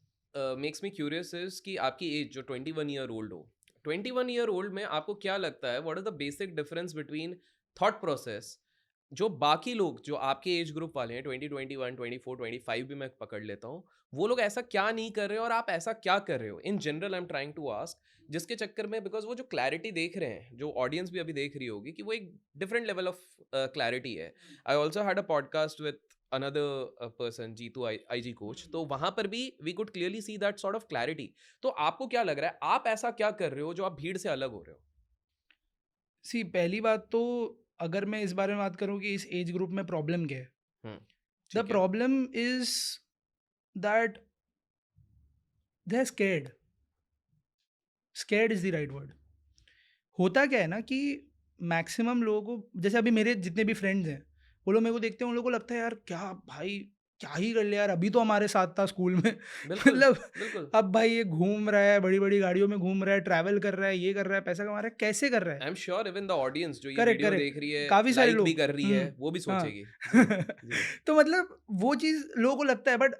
makes me curious is कि आपकी एज जो 21 ईयर ओल्ड हो, 21 ईयर ओल्ड में आपको क्या लगता है what is the basic difference between thought process जो बाकी लोग जो आपके एज ग्रुप वाले हैं 20, 21, 24, 25 भी मैं पकड़ लेता हूँ, वो लोग ऐसा क्या नहीं कर रहे हो और आप ऐसा क्या कर रहे हो? In general I am trying to ask, जिसके चक्कर में बिकॉज़ वो जो क्लैरिटी देख रहे हैं, जो ऑडियंस भी अभी देख रही होगी कि वो एक डिफरेंट लेवल ऑफ क्लैरिटी है। I also had a podcast with another person, Jeetu IG coach, तो वहाँ पर भी we could clearly see that sort of clarity। तो आपको क्या लग रहा है, आप ऐसा क्या कर रहे हो जो आप भीड़ से अलग हो रहे हो? सी, पहली बात तो, अगर मैं इस बारे में बात करूँ कि इस एज ग्रुप में प्रॉब्लम क्या है? हुँ, द ठीक है। Problem is that they are scared. Scared is the right word. होता क्या है ना कि मैक्सिमम लोगों को, जैसे अभी मेरे जितने भी फ्रेंड्स हैं, वो लोग मेरे को देखते हैं, उन लोगों को लगता है यार, क्या भाई, क्या ही कर लिया यार, अभी तो हमारे साथ था स्कूल में। बिल्कुल, मतलब बिल्कुल। अब भाई ये घूम रहा है, बड़ी बड़ी गाड़ियों में घूम रहा है, ट्रैवल कर रहा है, ये कर रहा है, पैसा कमा रहा है, कैसे कर रहा है? I am sure even the audience जो ये करेक्ट, वीडियो करेक्ट। देख रही है, काफ़ी सारे लाइक भी लोग। कर रही है, वो भी हाँ। सोचेगी। जी, जी। तो मतलब वो चीज़ लोगों को लगता है, बट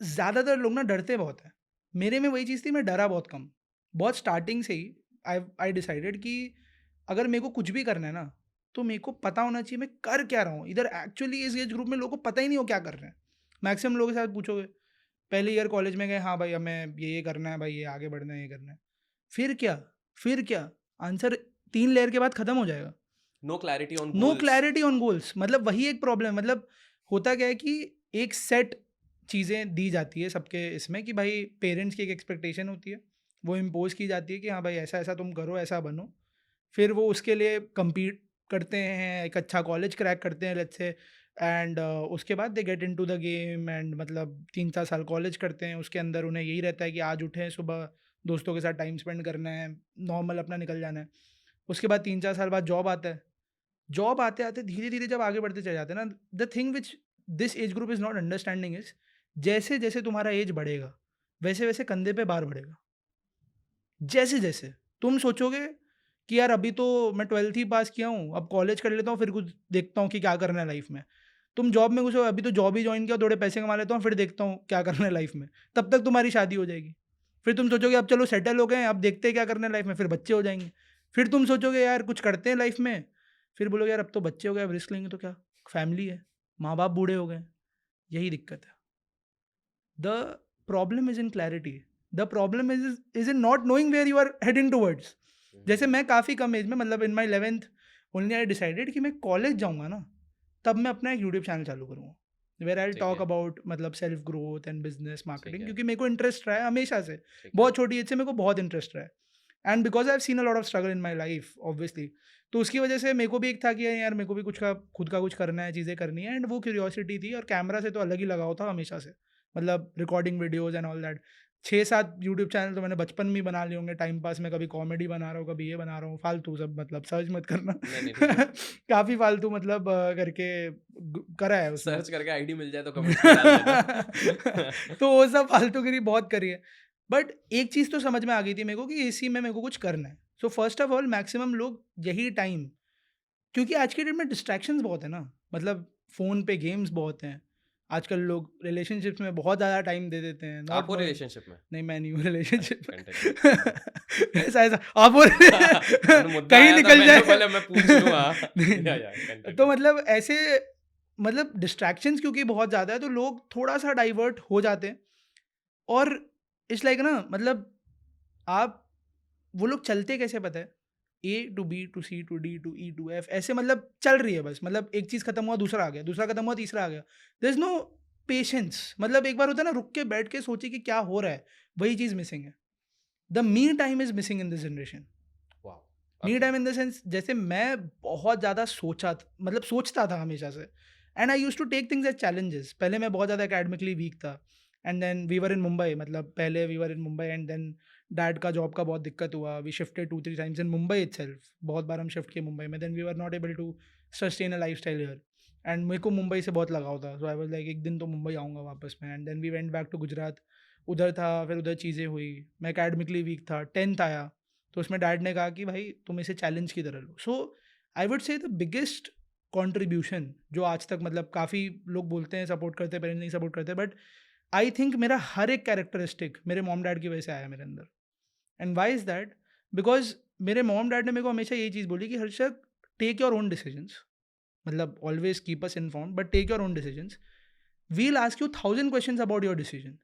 ज़्यादातर लोग ना डरते बहुत हैं। मेरे में वही चीज़ थी, मैं डरा बहुत कम। बहुत स्टार्टिंग से ही आई डिसाइडेड कि अगर मेरे को कुछ भी करना है ना, तो मेरे को पता होना चाहिए मैं कर क्या रहा हूँ। इधर एक्चुअली इस एज ग्रुप में लोगों को पता ही नहीं हो क्या कर रहे हैं। मैक्सिमम लोगों के साथ पूछोगे, पहले ईयर कॉलेज में गए, हाँ भाई हमें ये करना है भाई, ये आगे बढ़ना है, ये करना है। फिर क्या? फिर क्या? आंसर 3 लेयर के बाद खत्म हो जाएगा। No clarity on no goals. Clarity on goals, मतलब वही एक प्रॉब्लम है। मतलब होता क्या है कि एक सेट चीज़ें दी जाती है सबके इसमें, कि भाई पेरेंट्स की एक एक्सपेक्टेशन होती है, वो इम्पोज की जाती है कि हाँ भाई ऐसा ऐसा तुम करो, ऐसा बनो। फिर वो उसके लिए compete करते हैं, एक अच्छा कॉलेज क्रैक करते हैं लेट्स से, एंड उसके बाद they get into the game, and मतलब 3-4 साल कॉलेज करते हैं। उसके अंदर उन्हें यही रहता है कि आज उठें सुबह, दोस्तों के साथ टाइम स्पेंड करना है, नॉर्मल अपना निकल जाना है। उसके बाद 3-4 साल बाद जॉब आता है। जॉब आते-आते धीरे-धीरे जब आगे बढ़ते चले जाते हैं ना, the thing which this age group is not understanding is, जैसे-जैसे तुम्हारा एज बढ़ेगा, वैसे-वैसे कंधे पे भार बढ़ेगा। जैसे-जैसे तुम सोचोगे कि यार अभी तो मैं 12th ही पास किया हूँ, अब कॉलेज कर लेता हूँ, फिर कुछ देखता हूँ कि क्या करना है लाइफ़ में। तुम जॉब में घुसो, अभी तो जॉब ही जॉइन किया, थोड़े पैसे कमा लेता हूँ, फिर देखता हूँ क्या करना है लाइफ़ में। तब तक तुम्हारी शादी हो जाएगी। फिर तुम सोचोगे अब चलो सेटल हो गए हैं, अब देखते हैं क्या करना है लाइफ में, फिर बच्चे हो जाएँगे। फिर तुम सोचोगे यार कुछ करते हैं लाइफ में, फिर बोलोगे यार अब तो बच्चे हो गए, अब रिस्क लेंगे तो क्या, फैमिली है, माँ-बाप बूढ़े हो गए, यही दिक्कत है। The problem is in clarity. The problem is in not knowing where you are heading towards. जैसे हुँ, मैं काफ़ी कम एज में, मतलब इन माई 11th ओनली आई डिसाइडेड कि मैं कॉलेज जाऊँगा ना, तब मैं अपना एक यूट्यूब चैनल चालू करूँगा, वेयर आई ठीक टॉक है, अबाउट मतलब सेल्फ ग्रोथ एंड बिजनेस ठीक मार्केटिंग, है, क्योंकि मेरे को इंटरेस्ट रहा है हमेशा से, ठीक है। बहुत छोटी एज से मेरे को बहुत इंटरेस्ट रहा है, and because I have seen a lot of struggle in my life obviously. तो उसकी वजह से मेरे को भी एक था कि यार मेरे को भी कुछ का खुद का कुछ करना है, चीज़ें करनी है, एंड वो क्यूरियोसिटी थी, और कैमरा से तो अलग ही लगाव था हमेशा से, मतलब recording videos and all that. 6-7 YouTube channel तो मैंने बचपन में ही बना लिए होंगे टाइम पास में, कभी कॉमेडी बना रहा हूँ, कभी ये बना रहा हूँ, फालतू सब, मतलब सर्च मत करना। नहीं, नहीं, ठीक है। काफ़ी फालतू मतलब करके करा है उसमें। सर्च करके आईडी मिल जाए तो कमेंट्स में डाल देना। तो वो सब फालतूगिरी बहुत करी है। बट एक चीज़ तो समझ में आ गई थी मेरे को कि इसी में मेरे को कुछ करना है। So first of all maximum लोग यही टाइम, क्योंकि आज के डेट में डिस्ट्रैक्शंस बहुत है ना, मतलब फ़ोन पे गेम्स बहुत हैं। आजकल लोग रिलेशनशिप्स में बहुत ज़्यादा टाइम दे देते हैं, नॉट आप हो नोइंग। रिलेशनशिप में? नहीं, मैं नहीं हूँ अच्छा, रिलेशनशिप कंटिन्यू। में। ऐसा आप बोल मैंने मुद्दा कहीं आया था, निकल मैंने जाए। बोला मैं पूछ लूँ हाँ। नहीं, या नहीं। तो कंटिन्यू। मतलब ऐसे, मतलब डिस्ट्रैक्शंस क्योंकि बहुत ज़्यादा है, तो लोग थोड़ा-सा डाइवर्ट हो जाते हैं, और इट्स लाइक ना, मतलब आप, वो लोग चलते कैसे पता है? A to B to C to D to E to F, ऐसे मतलब चल रही है बस, मतलब एक चीज़ खत्म हुआ दूसरा आ गया, दूसरा खत्म हुआ तीसरा आ गया। देयर इज़ नो पेशेंस, मतलब एक बार होता है ना, रुक के बैठ के सोचिए कि क्या हो रहा है, वही चीज़ मिसिंग है। The me time is missing in this generation. Wow! Me okay, time in the sense, जैसे मैं बहुत ज़्यादा मतलब सोचता था हमेशा से, and I used to take things as challenges. पहले मैं बहुत ज़्यादा एकेडमिकली वीक था, and then we were in Mumbai, मतलब पहले we were in Mumbai, and then dad का जॉब का बहुत दिक्कत हुआ, we shifted 2-3 times in Mumbai itself, बहुत बार हम शिफ्ट किए मुंबई में, then we were not able to sustain a lifestyle here, and मेरे को मुंबई से बहुत लगाव था, सो आई वाज लाइक एक दिन तो मुंबई आऊँगा वापस में, and then we went back to Gujarat. उधर था, फिर उधर चीज़ें हुई, मैं एकेडमिकली वीक था, 10th आया, तो उसमें डैड ने कहा कि भाई तुम इसे चैलेंज की तरह लो। So I would say the biggest contribution जो आज तक, मतलब काफ़ी लोग बोलते हैं सपोर्ट करते हैं, पेरेंट्स नहीं सपोर्ट करते, बट आई थिंक मेरा हर एक कैरेक्टरिस्टिक मेरे मॉम डैड की वजह से आया मेरे अंदर। And why is that? Because मेरे मॉम डैड ने मेरे को हमेशा यही चीज़ बोली कि Harshad, take your own decisions, मतलब always keep us informed but take your own decisions. We'll ask you 1000 questions about your decision.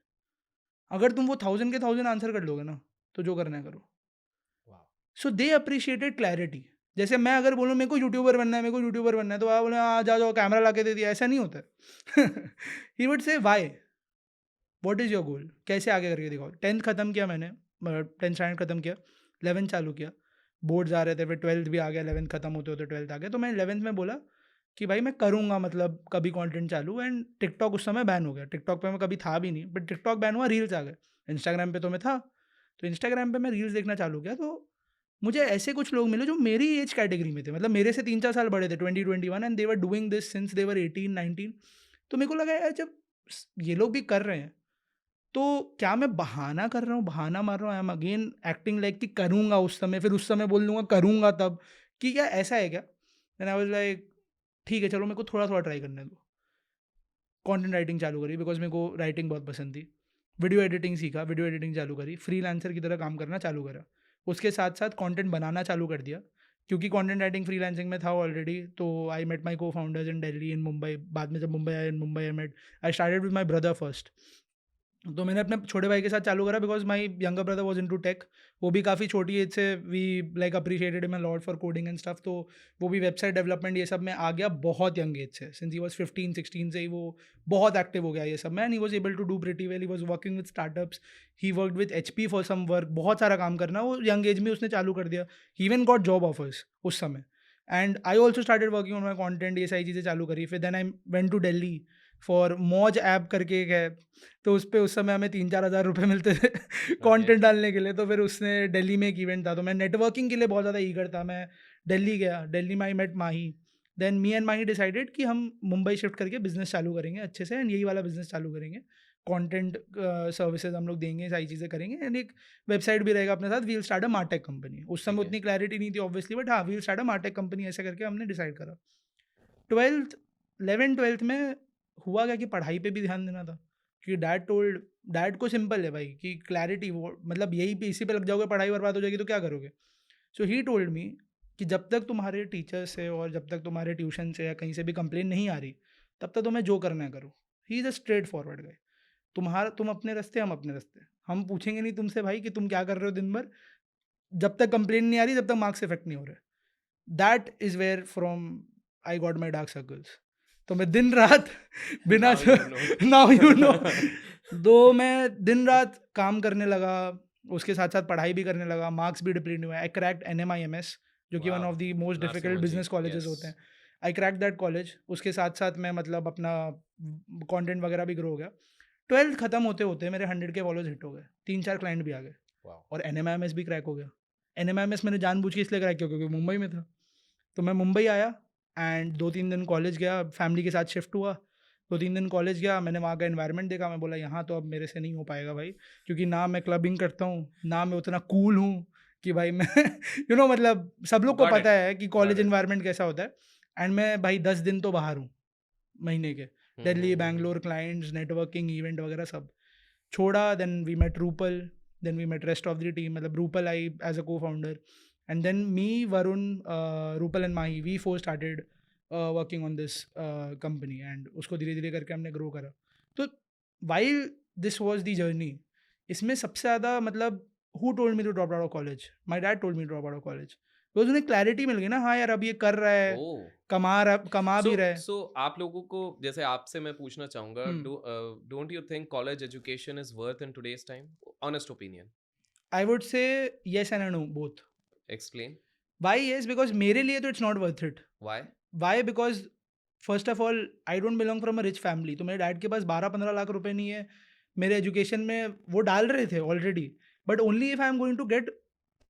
अगर तुम वो 1000 के 1000 आंसर कर लोगे ना, तो जो करना है करो। वाओ! सो दे अप्रिशिएटेड क्लैरिटी। जैसे मैं अगर बोलूँ मेरे को यूट्यूबर बनना है, मेरे को यूट्यूबर बनना है, तो आप बोले हाँ जाओ जाओ कैमरा ला के दे दिया, ऐसा नहीं होता है। He would say why, what is your goal, कैसे आगे करके दिखाओ। 10th खत्म किया मैंने, 10th स्टैंडर्ड खत्म किया, 11th चालू किया, बोर्ड्स आ रहे थे, फिर 12th भी आ गया, 11th खत्म होते होते 12th आ गया, तो मैं 11th में बोला कि भाई मैं करूँगा, मतलब कभी कंटेंट चालू, एंड टिकटॉक उस समय बैन हो गया, टिकटॉक पे मैं कभी था भी नहीं, बट टिकटॉक बैन हुआ, रील्स आ गए। इंस्टाग्राम पे तो मैं था, तो इंस्टाग्राम पे मैं रील्स देखना चालू किया, तो मुझे ऐसे कुछ लोग मिले जो मेरी एज कैटेगरी में थे, मतलब मेरे से 3-4 साल बड़े थे, 20-21, and they were doing this since they were 18-19। तो मेरे को लगा यार जब ये लोग भी कर रहे हैं, तो क्या मैं बहाना कर रहा हूँ, बहाना मार रहा हूँ, I am again acting like कि करूँगा उस समय, फिर उस समय बोल दूँगा करूँगा तब, कि क्या ऐसा है क्या? देन आई वाज़ लाइक ठीक है चलो मेरे को थोड़ा-थोड़ा ट्राई करने दो। कंटेंट राइटिंग चालू करी, बिकॉज़ मेरे को राइटिंग बहुत पसंद थी। वीडियो एडिटिंग सीखा, वीडियो एडिटिंग चालू करी, फ्रीलांसर की तरह काम करना चालू करा। उसके साथ-साथ कंटेंट बनाना चालू कर दिया, क्योंकि कंटेंट राइटिंग फ्रीलांसिंग में था ऑलरेडी, तो I met my co-founders in Delhi, in Mumbai. बाद में जब मुंबई आया, in Mumbai I started with my brother first. तो मैंने अपने छोटे भाई के साथ चालू करा, because my younger brother was into tech. वो भी काफ़ी छोटी एज से we like appreciated him a lot for coding and stuff, तो वो भी वेबसाइट डेवलपमेंट ये सब में आ गया बहुत यंग एज से। सिंस ही वाज़ 15-16 से ही वो बहुत एक्टिव हो गया ये सब में, and he was able to do pretty well. He was working with startups, he worked with HP for some work, बहुत सारा काम करना वो यंग एज में उसने चालू कर दिया। He even got job offers उस समय, and I also started working on my content, ये सारी चीज़ें चालू करी। फिर then I went to Delhi for Moj app करके एक है, तो उस पे उस समय हमें 3-4 हज़ार रुपए मिलते थे ओके, कंटेंट डालने के लिए। तो फिर उसने दिल्ली में एक इवेंट था, तो मैं नेटवर्किंग के लिए बहुत ज़्यादा ईगर था। मैं दिल्ली गया, दिल्ली में I met Mahi. Then me and Mahi decided कि हम मुंबई शिफ्ट करके बिज़नेस चालू करेंगे अच्छे से, एंड यही वाला बिज़नेस चालू करेंगे। कंटेंट सर्विसेज़ हम लोग देंगे, सारी चीज़ें करेंगे, एंड एक वेबसाइट भी रहेगा अपने साथ। We will start a martech company. उस समय ठीक है। उतनी क्लैरिटी नहीं थी ऑब्वियसली, बट हाँ, we will start a martech company, ऐसे करके हमने डिसाइड करा। 12th 11th-12th में हुआ क्या कि पढ़ाई पे भी ध्यान देना था। कि डैड को सिंपल है भाई कि क्लैरिटी, वो मतलब यही पे इसी पे लग जाओगे, पढ़ाई बर्बाद हो जाएगी तो क्या करोगे। सो ही टोल्ड मी कि जब तक तुम्हारे टीचर से और जब तक तुम्हारे ट्यूशन से या कहीं से भी कंप्लेन नहीं आ रही, तब तक तुम्हें जो करना है करो। He is a straightforward guy. तुम अपने रास्ते, हम अपने रास्ते। हम पूछेंगे नहीं तुमसे भाई कि तुम क्या कर रहे हो दिन भर, जब तक कंप्लेन नहीं आ रही, जब तक मार्क्स इफेक्ट नहीं हो रहे। That is where from I got my dark circles. तो मैं दिन रात बिना now you know. Now you know दो मैं दिन रात काम करने लगा, उसके साथ साथ पढ़ाई भी करने लगा, मार्क्स भी डिप्लीट हुए। आई क्रैक्ड NMIMS, जो कि one wow! Of the most difficult Narasimha ji, business colleges yes. होते हैं। I crack that college. उसके साथ साथ मैं मतलब अपना कंटेंट वगैरह भी ग्रो हो गया। 12th खत्म होते होते मेरे 100 के फॉलोअर्स हिट हो गए, 3-4 क्लाइंट भी आ गए वाओ! और NMIMS भी क्रैक हो गया। NMIMS मैंने जानबूझ के इसलिए क्रैक किया क्योंकि मुंबई में था। तो मैं मुंबई आया एंड 2-3 दिन कॉलेज गया, फैमिली के साथ शिफ्ट हुआ। 2-3 दिन कॉलेज गया, मैंने वहाँ का एनवायरनमेंट देखा, मैं बोला यहाँ तो अब मेरे से नहीं हो पाएगा भाई, क्योंकि ना मैं क्लबिंग करता हूँ, ना मैं उतना कूल हूँ कि भाई मैं मतलब सब लोग को गॉट पता इट, है कि गॉट कॉलेज इट। एनवायरनमेंट कैसा होता है। एंड मैं भाई 10 दिन तो बाहर हूँ महीने के, दिल्ली, हुँ। बैंगलोर, क्लाइंट्स, नेटवर्किंग, इवेंट वगैरह सब छोड़ा। Then we met Rupal, then we met rest of the team, मतलब रूपल आई as a co-founder, and then me, Varun, Rupal and Mahi, we four started working on this company, and उसको धीरे धीरे करके हमने ग्रो करा। तो while this was the journey, इसमें सबसे ज़्यादा मतलब who told me to drop out of college? My dad told me to drop out of college, because उन्हें क्लैरिटी मिल गई ना, हाँ यार अब ये कर रहा है, ओह! कमा सो भी रहा है। सो आप लोगों को, जैसे आपसे मैं पूछना चाहूँगा, हम्म, don't you think college education is worth in today's time? Honest opinion, I would say yes and no, both. Explain Why yes? Because मेरे लिए तो it's not worth it. Why? Why? Because first of all I don't belong from a rich family. तो मेरे dad के पास 12-15 लाख रुपए नहीं है। मेरे एजुकेशन में वो डाल रहे थे already, but only if I am going to get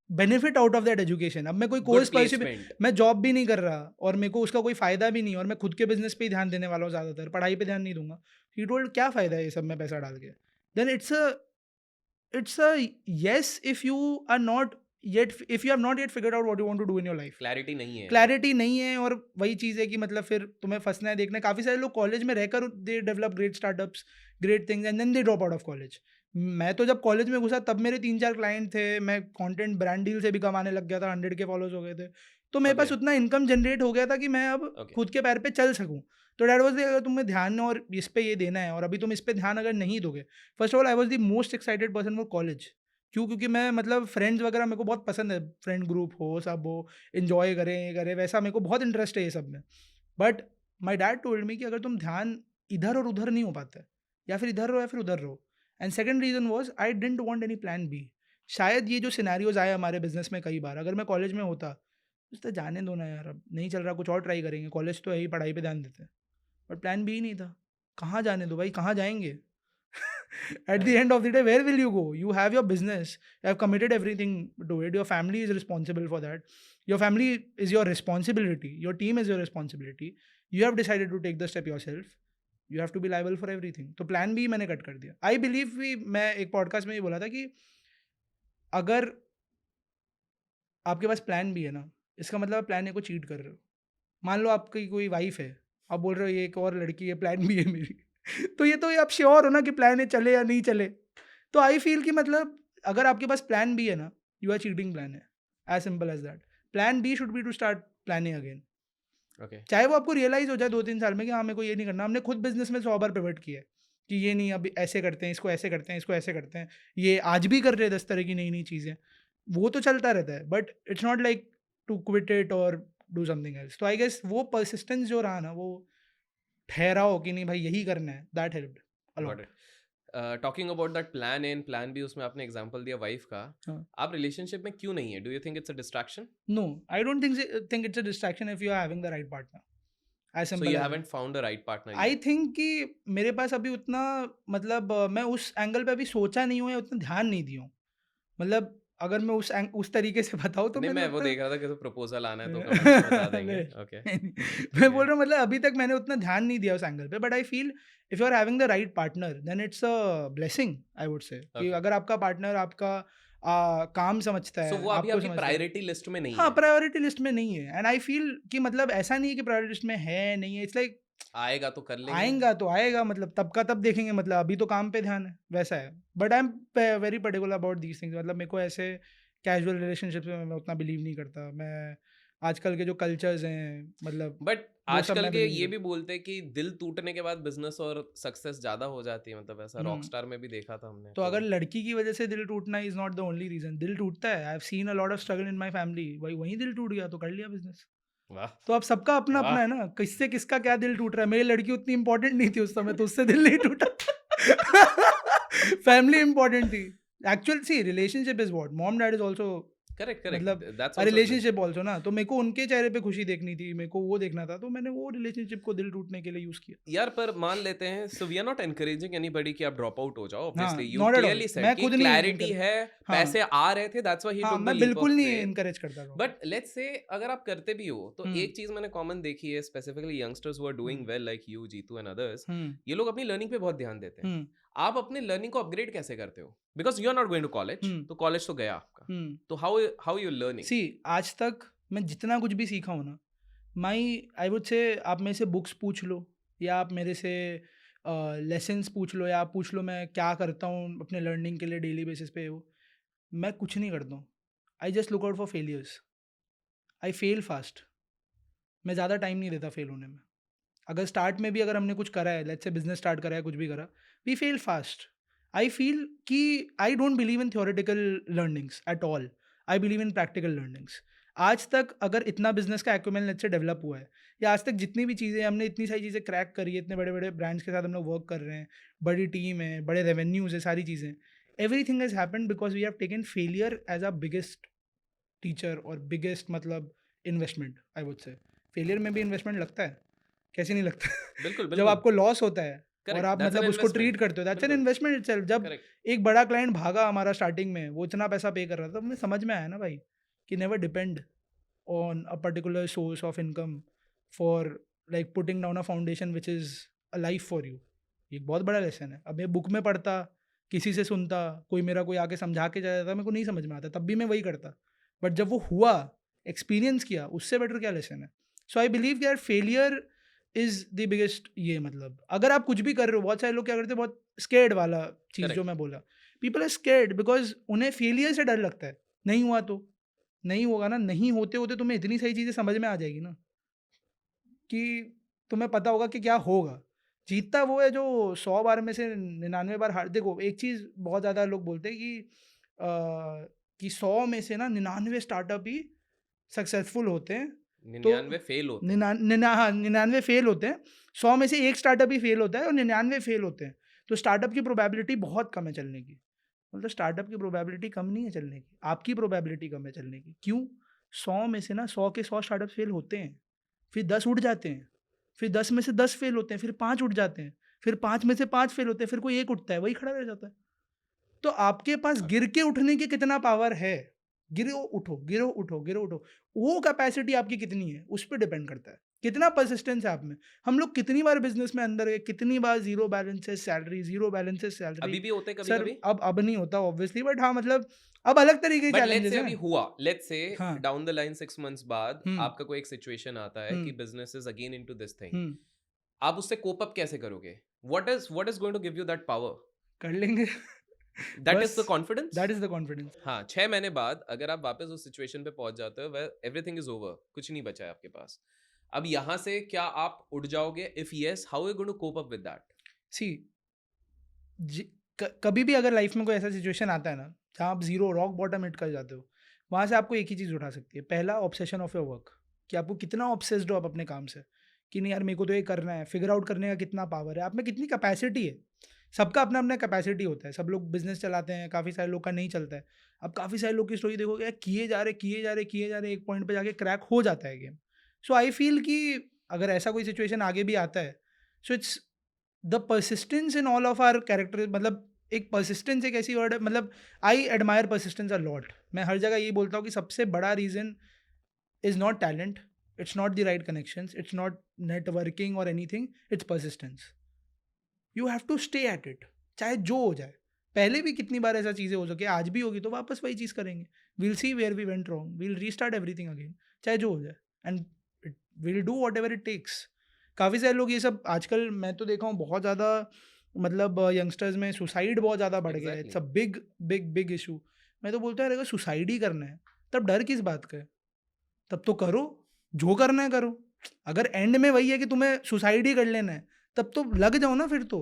benefit out of that education. अब मैं कोई कोर्स गुड परस्यू भी, प्लेसमेंट। मैं जॉब भी नहीं कर रहा और मेरे को उसका कोई फ़ायदा भी नहीं है, और मैं खुद के बिजनेस पे ही ध्यान देने वाला हूँ, ज़्यादातर पढ़ाई पे ध्यान नहीं दूंगा। ही टोल्ड क्या फ़ायदा है ये सब में पैसा डाल के। Then it's a yes if you are not yet, if you have not yet figured out what you want to do in your life. Clarity नहीं है। क्लैरिटी नहीं है, और वही चीज़ है कि मतलब फिर तुम्हें फँसना है, देखना है। काफ़ी सारे लोग कॉलेज में रहकर they develop great startups, great things, and then they drop out of college. मैं तो जब कॉलेज में घुसा तब मेरे 3-4 क्लाइंट थे, मैं कंटेंट ब्रांड डील से भी कमाने लग गया था, 100 के फॉलोअर्स हो गए थे। तो मेरे ओके, पास उतना इनकम जनरेट हो गया था कि मैं अब ओके, खुद के पैर पे चल सकूँ। तो दैट वाज़ द, अगर तुम्हें ध्यान और इस पे ये देना है और अभी तुम इस पे ध्यान अगर नहीं दोगे, first of all I was the most excited person for college. क्यों? क्योंकि मैं मतलब फ्रेंड्स वगैरह मेरे को बहुत पसंद है, फ्रेंड ग्रुप हो, सब हो, एन्जॉय करें, ये करें, वैसा मेरे को बहुत इंटरेस्ट है ये सब में। But my dad told me कि अगर तुम ध्यान इधर और उधर नहीं हो पाता है, या फिर इधर रहो या फिर उधर रहो। And second reason was I didn't want any plan B. शायद ये जो सिनेरियोज़ आए हमारे बिज़नेस में कई बार, अगर मैं कॉलेज में होता, सोचता जाने दो ना यार, अब नहीं चल रहा, कुछ और ट्राई करेंगे, कॉलेज तो है ही, पढ़ाई पे ध्यान देते हैं। बट प्लान बी ही नहीं था। कहाँ जाने दो भाई, कहाँ जाएँगे? At the right, end of the day, where will you go? You have your business. You have committed everything to it. Your family is responsible for that. Your family is your responsibility. Your team is your responsibility. You have decided to take the step yourself. You have to be liable for everything. तो plan भी मैंने cut कर दिया। I believe भी, मैं एक podcast में ये बोला था कि अगर आपके पास प्लान भी है ना, इसका मतलब प्लान ए को चीट कर रहे हो। मान लो आपकी कोई वाइफ है, आप बोल रहे हो ये एक और लड़की है, प्लान भी है मेरी। तो ये आप श्योर हो ना कि प्लान ए चले या नहीं चले। तो आई फील कि मतलब अगर आपके पास प्लान बी है ना, यू आर चीटिंग प्लान है, as simple as that. Plan B should be to start planning again. Okay, चाहे वो आपको रियलाइज हो जाए 2-3 साल में कि हाँ मेरे को ये नहीं करना। हमने खुद बिजनेस में 100 बार पिवट किया है कि ये नहीं, अब ऐसे करते हैं, इसको ऐसे करते हैं, इसको ऐसे करते हैं। ये आज भी कर रहे हैं 10 तरह की नई नई चीज़ें। वो तो चलता रहता है, but it's not like to quit it और डू समथिंग एल्स। तो आई गेस वो परसिस्टेंस जो रहा ना, वो ठहराओ कि नहीं भाई यही करना है, that helped got a lot. It. Talking about that plan A and plan B, उसमें आपने एग्जांपल दिया वाइफ का। हाँ। आप रिलेशनशिप में क्यों नहीं है? Do you think it's a distraction? No, I don't think it's a distraction if you are having the right partner, as so simple you as haven't that. Found the right partner I yet? Think कि मेरे पास अभी उतना मतलब मैं उस angle पे अभी सोचा नहीं हूँ या उतना ध्यान नहीं दिया हूँ। मतलब अगर मैं उस तरीके से बताऊँ तो नहीं, मैंने मैं वो उतना देख रहा था कि तो प्रपोज़ल आना है तो कमेंट्स में बता नहीं, देंगे। ओके, नहीं, मैं ठीक बोल है। रहा हूँ मतलब अभी तक मैंने उतना ध्यान नहीं दिया उस एंगल पे। But I feel if you are having the right partner then it's a blessing, I would say, कि ओके, अगर आपका पार्टनर आपका काम समझता सो है, वो अभी आपको आपकी समझता है। प्रायोरिटी लिस्ट में नहीं हाँ, है। प्रायोरिटी लिस्ट में नहीं है। एंड आई फील कि मतलब ऐसा नहीं है कि प्रायोरिटी लिस्ट में है, नहीं है। इट्स लाइक आएगा तो कर लेंगे। आएगा तो आएगा, मतलब तब का तब देखेंगे, मतलब अभी तो काम पे ध्यान है, वैसा है। But I am very particular about these things, मतलब मेरे को ऐसे कैजुअल रिलेशनशिप्स में मैं उतना बिलीव नहीं करता। मैं आजकल के जो कल्चर्स हैं, मतलब बट वो सब आजकल मैं के बिलीव नहीं ये भी करता। बोलते हैं कि दिल टूटने के बाद बिज़नेस और सक्सेस ज़्यादा हो जाती है, मतलब ऐसा हम्म। रॉकस्टार में भी देखा था हमने तो तो। अगर लड़की की वजह से दिल टूटना is not the only reason, दिल टूटता है, I have seen a lot of struggle in my family, वही वहीं दिल टूट गया तो कर लिया बिजनेस। वाह! तो अब सबका अपना अपना वाह! है ना, किससे किसका क्या दिल टूट रहा है। मेरी लड़की उतनी इंपॉर्टेंट नहीं थी उस समय, तो उससे दिल नहीं टूटा। फैमिली इंपॉर्टेंट थी। Actual see relationship is what mom dad is also, correct, मतलब correct, that's a also relationship also ना, तो मेरे को उनके चेहरे पे खुशी देखनी थी, मेरे को वो देखना था, तो मैंने वो रिलेशनशिप को दिल टूटने के लिए यूज किया। यार, पर मान लेते हैं, so we are not encouraging anybody कि आप ड्रॉप आउट हो जाओ, ऑब्वियसली हाँ, you not at all, clearly said मैं कि खुद नहीं क्लैरिटी इनकर, है, हाँ, पैसे आ रहे थे, दैट्स व्हाई ही हाँ, टुक द मैं लीप ऑफ बिल्कुल नहीं फेथ। इनकरेज करता drop out. But let's say अगर आप करते भी हो तो हुँ, एक चीज मैंने कॉमन देखी है, specifically youngsters who are hmm, doing well like you, Jitu and others, हुँ, ये लोग अपनी लर्निंग पे बहुत ध्यान देते हैं। हुँ, आप अपने लर्निंग को अपग्रेड कैसे करते हो? Because you are not going to college, हुँ, तो कॉलेज तो गया आपका, हुँ। तो how how you learning? See आज तक मैं जितना कुछ भी सीखा हूँ ना, माई आई वुड से, आप मेरे से बुक्स पूछ लो, या आप मेरे से लेसन्स पूछ लो, या आप पूछ लो मैं क्या करता हूँ अपने लर्निंग के लिए डेली बेसिस पे, वो मैं कुछ नहीं करता हूँ। I just look out for failures. I fail fast. मैं ज़्यादा टाइम नहीं देता फेल होने में। अगर स्टार्ट में भी अगर हमने कुछ करा है, लेट्स से बिजनेस स्टार्ट करा है, कुछ भी करा, we fail fast. I feel कि I don't believe in theoretical learnings at all. I believe in practical learnings. आज तक अगर इतना बिजनेस का एक्यूमेंट लेट्स से डेवलप हुआ है, या आज तक जितनी भी चीज़ें हमने, इतनी सारी चीज़ें क्रैक करी है, इतने बड़े बड़े ब्रांड्स के साथ हम लोग वर्क कर रहे हैं, बड़ी टीम है, बड़े रेवेन्यूज है, सारी चीज़ें, every thing has happen because we have taken failure as a biggest teacher और बिगेस्ट, मतलब investment I would say. Failure में भी इन्वेस्टमेंट लगता है, कैसे नहीं लगता। बिल्कुल, जब बिल्कुल। आपको लॉस होता है और करेक्ट, आप दैट्स एन मतलब उसको इन्वेस्टमेंट। ट्रीट करते हो, दैट्स एन बिल्कुल। Investment itself. जब करेक्ट। एक बड़ा क्लाइंट भागा हमारा स्टार्टिंग में, वो इतना पैसा पे कर रहा था, तो हमें समझ में आया ना भाई, कि never depend on a particular source of income for like putting down a foundation which is a life for you. ये एक बहुत बड़ा लेसन है। अब मैं बुक में पढ़ता, किसी से सुनता, कोई आके समझा के जाता था, मेरे को नहीं समझ में आता, तब भी मैं वही करता। बट जब वो हुआ, एक्सपीरियंस किया, उससे बेटर क्या लेसन है। So I believe that failure is the biggest, ये मतलब अगर आप कुछ भी कर रहे हो, बहुत सारे लोग क्या करते हैं, बहुत स्केर्ड वाला चीज़ जो करेक्ट। मैं बोला, पीपल आर स्केर्ड बिकॉज उन्हें फेलियर से डर लगता है। नहीं हुआ तो नहीं होगा ना, नहीं होते होते तुम्हें इतनी सारी चीज़ें समझ में आ जाएगी ना, कि तुम्हें पता होगा कि क्या होगा। जीतता वो है जो 100 बार में से 99 बार हार, देखो एक चीज़ बहुत ज़्यादा लोग बोलते हैं कि 100 में से ना 99 स्टार्टअप ही सक्सेसफुल होते हैं। तो 99 फेल होते हैं। हाँ, 99 फेल होते हैं। 100 में से 1 स्टार्टअप ही फेल होता है और 99 फेल होते हैं। तो स्टार्टअप की प्रोबेबिलिटी बहुत कम है चलने की। मतलब स्टार्टअप की प्रोबेबिलिटी कम नहीं है चलने की, आपकी प्रोबेबिलिटी कम है चलने की। क्यों? 100 में से ना 100 के 100 स्टार्टअप फेल होते हैं, फिर 10 उठ जाते हैं, फिर 10 में से 10 फेल होते हैं, फिर 5 उठ जाते हैं, फिर 5 में से 5 फेल होते हैं, फिर कोई 1 उठता है, वही खड़ा रह जाता है। तो आपके पास गिर के उठने की कितना पावर है? गिरो उठो, गिरो उठो, गिरो उठो। वो कैपेसिटी आपकी कितनी है, उस पे डिपेंड करता है। कितना पर्सिस्टेंस है आप में। हम लोग कितनी बार बिज़नेस में अंदर गए, कितनी बार zero balances salary, zero balances salary. अभी भी होते हैं सर कभी-कभी? अब नहीं होता ऑब्वियसली, बट हाँ, मतलब अब अलग तरीके के बट लेट्स चैलेंजेस से हैं। अभी हुआ, लेट्स से हाँ। डाउन द लाइन 6 मंथ्स बाद हुँ, आपका कोई एक सिचुएशन आता है हुँ, कि business is again into this thing. हुँ। आप उससे कोप अप कैसे करोगे? What is going to give you that power? कर लेंगे। दैट बस is the confidence? That is the confidence. हाँ, 6 महीने बाद अगर आप वापस उस सिचुएशन पे पहुँच जाते हो वेयर एवरीथिंग इज़ ओवर, कुछ नहीं बचा है आपके पास। अब यहाँ से क्या आप उठ जाओगे? If yes, how are you going to cope up with that? See जी, कभी भी अगर लाइफ में कोई ऐसा सिचुएशन आता है ना, जहाँ आप ज़ीरो रॉक बॉटम हिट कर जाते हो, वहाँ से आपको एक ही चीज़ उठा सकती है। पहला, ऑब्सेशन ऑफ योर वर्क, कि आपको कितना ऑब्सेस्ड हो आप अपने काम से, कि नहीं यार मेरे को तो ये करना है, फिगर आउट करने का कितना पावर है, आप में कितनी कैपेसिटी है। सबका अपना-अपना कैपेसिटी होता है। सब लोग बिज़नेस चलाते हैं, काफ़ी सारे लोग का नहीं चलता है। अब काफ़ी सारे लोग की स्टोरी देखोगे यार, किए जा रहे, किए जा रहे, किए जा रहे, एक पॉइंट पे जाके क्रैक हो जाता है गेम। सो आई फ़ील कि अगर ऐसा कोई सिचुएशन आगे भी आता है, so it's the persistence in all of our character, मतलब एक परसिस्टेंस एक ऐसी वर्ड है, मतलब I admire persistence a lot. मैं हर जगह यही बोलता हूँ कि सबसे बड़ा reason is not talent, it's not the right connections, it's not networking और anything, it's persistence. You have to stay at it, चाहे जो हो जाए। पहले भी कितनी बार ऐसा चीज़ें हो सके, आज भी होगी, तो वापस वही चीज़ करेंगे। We'll see where we went wrong, we'll restart everything again, चाहे जो हो जाए, and will do whatever it takes. काफ़ी सारे लोग ये सब आजकल मैं तो देखा हूँ बहुत ज़्यादा, मतलब यंगस्टर्स में सुसाइड बहुत ज़्यादा बढ़ गया है। It's exactly. A big big big issue. मैं तो बोलता है अगर सुसाइड ही करना है तब डर किस बात का है? तब तो करो, जो करना है करो। अगर एंड में वही है कि तुम्हें सुसाइड ही कर लेना है, तब तो लग जाओ ना फिर तो।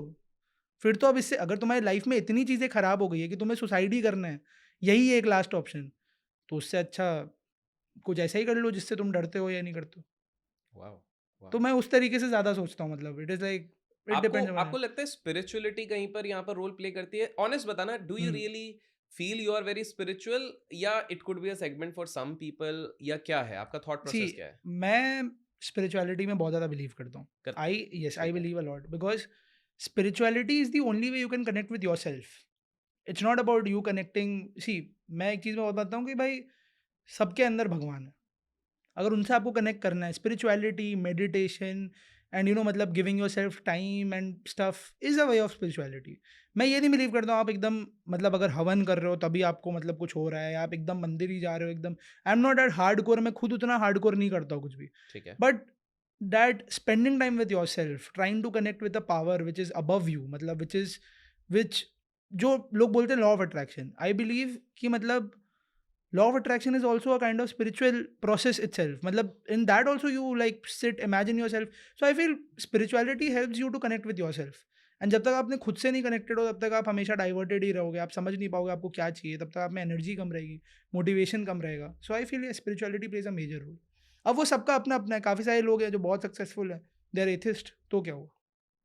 फिर तो अब इससे अगर तुम्हारी लाइफ में इतनी चीज़ें खराब हो गई है कि तुम्हें सुसाइड ही करना है, यही है एक लास्ट ऑप्शन, तो उससे अच्छा कुछ ऐसा ही कर लो जिससे तुम डरते हो या नहीं करते हो। वाओ! तो वाओ! मैं उस तरीके से ज़्यादा सोचता हूँ, मतलब इट इज़ लाइक इट आपको डिपेंड्स अपॉन। आपको लगता है स्पिरिचुअलिटी कहीं पर यहाँ पर रोल प्ले करती है? ऑनेस्ट बताना, do you hmm. Really feel you are very spiritual, या it could be a segment for some people, या क्या है? आपका थॉट सी प्रोसेस क्या है? मैं स्पिरिचुअलिटी में बहुत ज़्यादा बिलीव करता हूँ। करते हैं। आई ठीक है। Believe a lot because spirituality is the only way you can connect with yourself. It's not about you connecting. See मैं एक चीज़ में बहुत मानता हूँ कि भाई सबके अंदर भगवान है। अगर उनसे आपको कनेक्ट करना है, स्पिरिचुअलिटी, मेडिटेशन एंड मतलब giving yourself time and stuff is a way of spirituality. मैं ये नहीं बिलीव करता हूँ आप एकदम, मतलब अगर हवन कर रहे हो तभी आपको मतलब कुछ हो रहा है, या आप एकदम मंदिर ही जा रहे हो एकदम। I am not at hardcore, मैं खुद उतना हार्डकोर नहीं करता हूँ कुछ भी। ठीक है। But that spending time with yourself, trying to connect with a power which is above you, मतलब व्हिच जो लोग बोलते हैं law of attraction, I believe कि मतलब law of attraction is also a kind of spiritual process itself, matlab in that also you like sit imagine yourself. So I feel spirituality helps you to connect with yourself, and जब तक आपने खुद से नहीं connected हो तब तक आप हमेशा डाइवर्टेड ही रहोगे, आप समझ नहीं पाओगे आपको क्या चाहिए, तब तक आप में एनर्जी कम रहेगी, मोटिवेशन कम रहेगा। So I feel spirituality plays a major role. अब वो सबका अपना अपना है, काफ़ी सारे लोग हैं जो बहुत सक्सेसफुल हैं, दे आर एथिस्ट, तो क्या हुआ,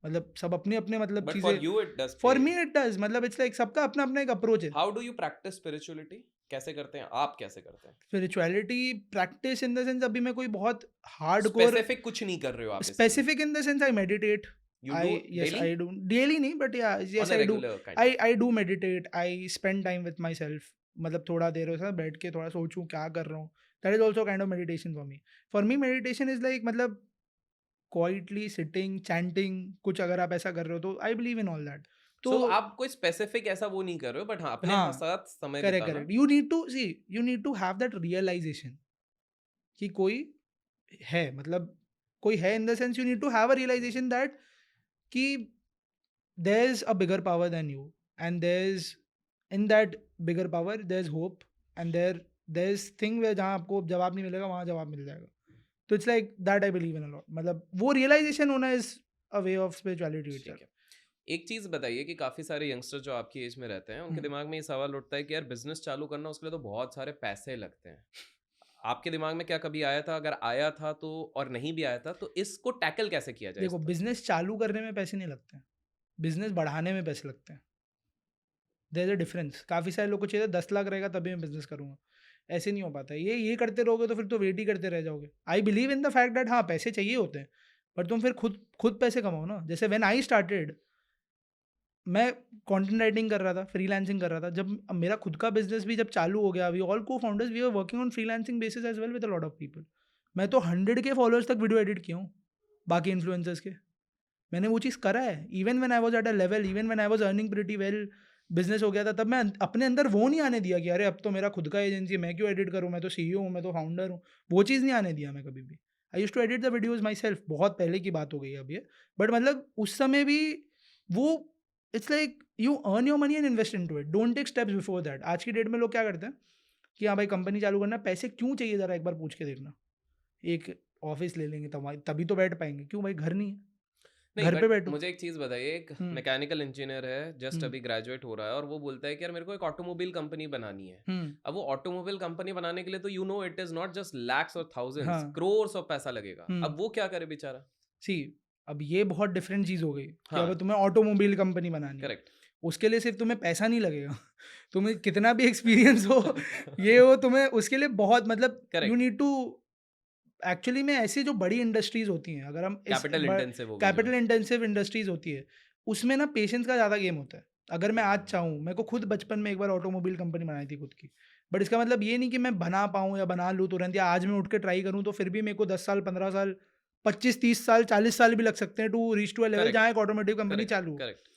मतलब सब अपने अपने मतलब बट फॉर चीज़ें। You it does for play. Me it does, मतलब इट्स लाइक सबका अपना अपना एक अप्रोच है। How do you practice spirituality? कैसे करते हैं? आप कैसे करते हैं? Spirituality practice in the sense अभी मैं कोई बहुत हार्डकोर स्पेसिफिक कुछ नहीं कर रहे हो आप basically. Specific in the sense I meditate. You do I yes daily? I do daily नहीं, बट या on yes a I do. Regular kind of. I do meditate, I spend time with my self, मतलब थोड़ा देर के साथ बैठ के थोड़ा सोचूं क्या कर रहा हूँ। That is also kind of meditation for me. For me meditation is like मतलब क्वाइटली सिटिंग चैंटिंग, कुछ अगर आप ऐसा कर रहे हो तो आई बिलीव इन ऑल दैट। तो सो आप कोई स्पेसिफिक ऐसा वो नहीं कर रहे हो, बट हाँ, अपने हाँ, साथ समय करेक्ट बिताना। Correct, you need to see, you need to have that realization कि कोई है, मतलब कोई है in the sense you need to have a realization that कि there is a bigger power than you, and there is in that bigger power there is hope, and there is thing way जहाँ आपको जवाब नहीं मिलेगा वहाँ जवाब मिल जाएगा। तो it's like that I believe in a lot, मतलब वो रियलाइजेशन होना is a way of spirituality ठीक इटसेल्फ। है। एक चीज़ बताइए कि काफ़ी सारे यंगस्टर जो आपकी एज में रहते हैं, उनके हम्म। दिमाग में ये सवाल उठता है कि यार बिज़नेस चालू करना, उसके लिए तो बहुत सारे पैसे लगते हैं। आपके दिमाग में क्या कभी आया था? अगर आया था तो, और नहीं भी आया था, तो इसको टैकल कैसे किया जाए इस देखो, पर? बिजनेस चालू करने में पैसे नहीं लगते हैं, बिजनेस बढ़ाने में पैसे लगते हैं। There is a difference. काफ़ी सारे लोग को चाहिए 10 लाख रहेगा तभी मैं बिजनेस करूंगा, ऐसे नहीं हो पाता है। ये करते रहोगे तो फिर तो वेट ही करते रह जाओगे। आई believe in the fact that हाँ पैसे चाहिए होते हैं, बट तुम फिर खुद खुद पैसे कमाओ ना। जैसे व्हेन आई स्टार्टेड, मैं कंटेंट राइटिंग कर रहा था, फ्रीलांसिंग कर रहा था। जब अब मेरा खुद का बिजनेस भी जब चालू हो गया, we all co-founders we were working on freelancing basis as well with a lot of people. मैं तो 100 के फॉलोअर्स तक वीडियो एडिट किया हूँ, बाकी इन्फ्लुएंसर्स के। मैंने वो चीज़ करा है। Even when I was at a level, even when I was earning pretty well, business हो गया था, तब मैं अपने अंदर वो नहीं आने दिया कि अरे अब तो मेरा खुद का एजेंसी है, मैं क्यों एडिट करूँ, मैं तो सीईओ हूँ, मैं तो फाउंडर हूँ। वो चीज़ नहीं आने दिया मैं कभी भी। I used to edit the videos myself, बहुत पहले की बात हो गई है अब ये। बट मतलब उस समय भी वो it's like you earn your money and invest into it, don't take steps before that. आज की डेट में लोग क्या करते हैं कि हाँ भाई कंपनी चालू करना है, पैसे क्यों चाहिए ज़रा एक बार पूछ के देखना। एक ऑफ़िस ले लेंगे तभी तो बैठ पाएँगे। क्यों भाई, घर नहीं है, नहीं, घर पे बट बैठो। मुझे एक चीज़ बताइए, एक हुँ, मैकेनिकल इंजीनियर है, जस्ट हुँ, अभी ग्रेजुएट हो रहा है, और वो बोलता है कि यार मेरे को एक ऑटोमोबाइल कंपनी बनानी है। हुँ। अब वो ऑटोमोबाइल कंपनी बनाने के लिए तो you know it is not just lakhs और थाउज़ेंड्स, हाँ, क्रोर्स ऑफ पैसा लगेगा। हुँ। अब वो क्या करे बेचारा? सी अब ये बहुत डिफरेंट चीज़ हो गई कि हाँ, अगर तुम्हें ऑटोमोबाइल कंपनी बनानी है, करेक्ट। उसके लिए सिर्फ़ तुम्हें पैसा नहीं लगेगा। तुम्हें कितना भी एक्सपीरियंस हो, ये हो, तुम्हें उसके लिए बहुत मतलब you correct. Need to actually में ऐसी जो बड़ी इंडस्ट्रीज़ होती हैं, अगर हम इस कैपिटल ब इंटेंसिव हो गई जो। कैपिटल इंटेंसिव इंडस्ट्रीज़ होती है, उसमें ना पेशेंस का ज़्यादा गेम होता है। अगर मैं आज चाहूँ, मेरे को खुद बचपन में एक बार ऑटोमोबाइल कंपनी बनाई थी खुद की। बट इसका मतलब ये नहीं कि मैं बना पाऊँ या बना लूँ तुरंत, या आज मैं उठ के ट्राई करूँ तो फिर भी मेरे को 10 साल, 15 साल, 25, 30 साल, 40 साल भी लग सकते हैं to reach to a level correct, जहाँ एक ऑटोमोटिव कंपनी करेक्ट, चालू हो। Correct.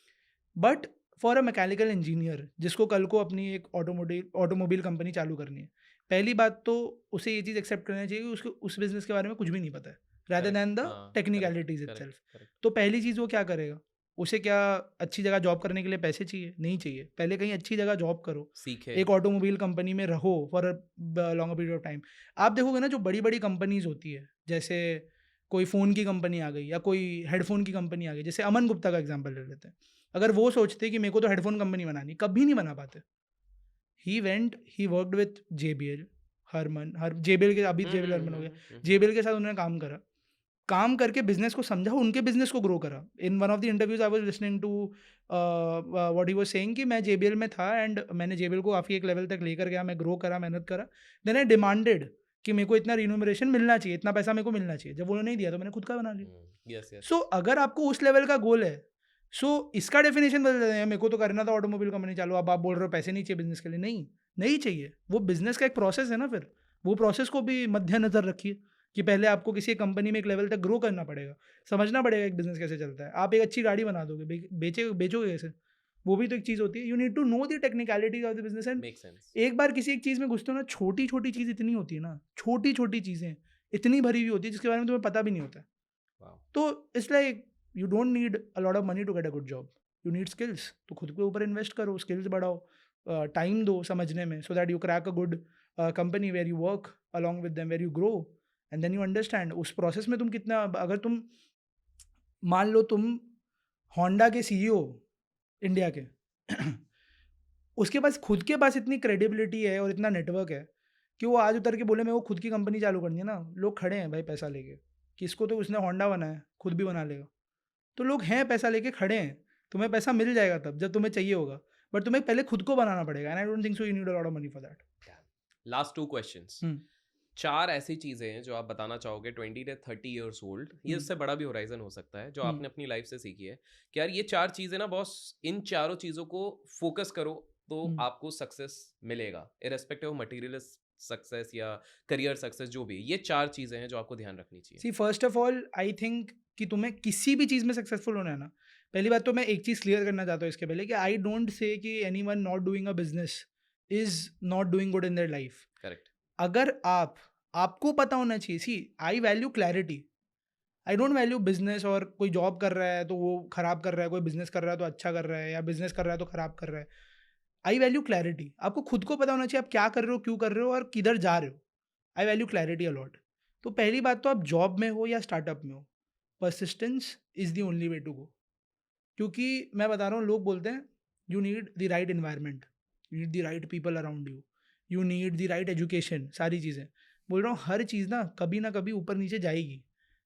But for a mechanical engineer जिसको कल को अपनी एक ऑटोमोबाइल कंपनी चालू करनी है, पहली बात तो उसे ये चीज़ एक्सेप्ट करना चाहिए कि उसको उस बिज़नेस के बारे में कुछ भी नहीं पता है। rather करेक्ट, than the हाँ, correct, technicalities correct, itself. Correct, तो पहली चीज़ वो क्या करेगा? उसे क्या अच्छी जगह जॉब करने के लिए पैसे चाहिए? नहीं चाहिए। पहले कहीं अच्छी जगह जॉब करो। सीखे, एक ऑटोमोबाइल कंपनी में रहो for a longer period of time. आप देखोगे ना जो बड़ी-बड़ी कंपनीज़ होती है, जैसे कोई फ़ोन की कंपनी आ गई या कोई हेडफ़ोन की कंपनी आ गई, जैसे अमन गुप्ता का एग्ज़ाम्पल ले लेते हैं। अगर वो सोचते कि मेरे को तो हेडफ़ोन कंपनी बनानी, कभी नहीं बना पाते। He worked with JBL, Harman हर जेबीएल के अभी हुँ, जेबीएल हुँ, हरमन हो हुँ, गया। हुँ, हुँ, हुँ, जेबीएल के साथ उन्होंने काम करा। काम करके बिज़नेस को समझा, उनके बिज़नेस को ग्रो करा। In one of the interviews I was listening to what he was saying कि मैं जेबीएल में था एंड मैंने जेबीएल को काफ़ी एक लेवल तक लेकर गया, मैं ग्रो करा, मेहनत करा। देन आई डिमांडेड कि मेरे को इतना रिम्यूनरेशन मिलना चाहिए, इतना पैसा मेरे को मिलना चाहिए। जब उन्होंने नहीं दिया तो मैंने खुद का बना लिया। हुँ, यस, यस, सो अगर आपको उस लेवल का गोल है, सो इसका डेफिनेशन बदल देते हैं, मेरे को तो करना था ऑटोमोबाइल कंपनी चालू, अब आप बोल रहे हो पैसे नहीं चाहिए बिज़नेस के लिए, नहीं, नहीं चाहिए। वो बिज़नेस का एक प्रोसेस है ना फिर, वो प्रोसेस को भी मद्देनज़र रखिए कि पहले आपको किसी एक कंपनी में एक लेवल तक ग्रो करना पड़ेगा, समझना पड़ेगा एक बिज़नेस कैसे चलता है। आप एक अच्छी गाड़ी बना दोगे, बेचोगे कैसे? वो भी तो एक चीज़ होती है, you need to know the technicalities of the business and makes sense, एक बार किसी एक चीज़ में घुसते हो ना, छोटी-छोटी चीज़ इतनी होती है ना, छोटी-छोटी चीज़ें इतनी भरी हुई होती है जिसके बारे में तुम्हें पता भी नहीं होता है। वाओ! तो it's like you don't need a lot of money to get a good job, you need skills. तो खुद के ऊपर इन्वेस्ट करो, स्किल्स बढ़ाओ, टाइम दो समझने में, so that you crack a good company where you work along with them, where you grow and then you understand उस प्रोसेस में तुम कितना, अगर तुम मान लो तुम होंडा के सीईओ इंडिया के उसके पास खुद के पास इतनी क्रेडिबिलिटी है और इतना नेटवर्क है कि वो आज उतर के बोले मेरे को खुद की कंपनी चालू करनी है ना, लोग खड़े हैं भाई पैसा लेके कि इसको तो उसने होंडा बनाया, खुद भी बना लेगा। तो लोग हैं पैसा लेके खड़े हैं, तुम्हें पैसा मिल जाएगा तब जब तुम्हें चाहिए होगा, बट तुम्हें पहले खुद को बनाना पड़ेगा and I don't think so you need a lot of money for that. Last 2 questions. हुँ, 4 ऐसी चीज़ें हैं जो आप बताना चाहोगे 20 to 30 इयर्स ओल्ड, ये हुँ, उससे बड़ा भी होराइज़न हो सकता है, जो हुँ, आपने अपनी लाइफ़ से सीखी है, कि यार ये 4 चीज़ें ना बॉस, इन चारों चीज़ों को फ़ोकस करो, तो हुँ। आपको सक्सेस मिलेगा, इर्रेस्पेक्टिव ऑफ मटेरियलिस्ट सक्सेस या करियर सक्सेस जो भी। ये 4 चीज़ें हैं जो आपको ध्यान रखनी चाहिए। See first of all I think कि तुम्हें किसी भी चीज़ में सक्सेसफुल होना है ना, पहली बात तो मैं एक चीज़ क्लियर करना चाहता हूँ इसके पहले कि आई डोंट से कि anyone not doing a business is not doing good in their life. Correct, अगर आपको पता होना चाहिए, see I value clarity, I don't value business और कोई जॉब कर रहा है तो वो खराब कर रहा है, कोई बिज़नेस कर रहा है तो अच्छा कर रहा है या बिज़नेस कर रहा है तो खराब कर रहा है। आई वैल्यू क्लैरिटी, आपको खुद को पता होना चाहिए आप क्या कर रहे हो, क्यों कर रहे हो और किधर जा रहे हो। आई वैल्यू क्लैरिटी अलॉट। तो पहली बात तो आप जॉब में हो या स्टार्टअप में हो, persistence is the only way to go. क्योंकि मैं बता रहा हूँ, लोग बोलते हैं you need the right environment, you need the right people around you, you need the right education, सारी चीज़ें। बोल रहा हूँ हर चीज़ ना कभी ऊपर नीचे जाएगी।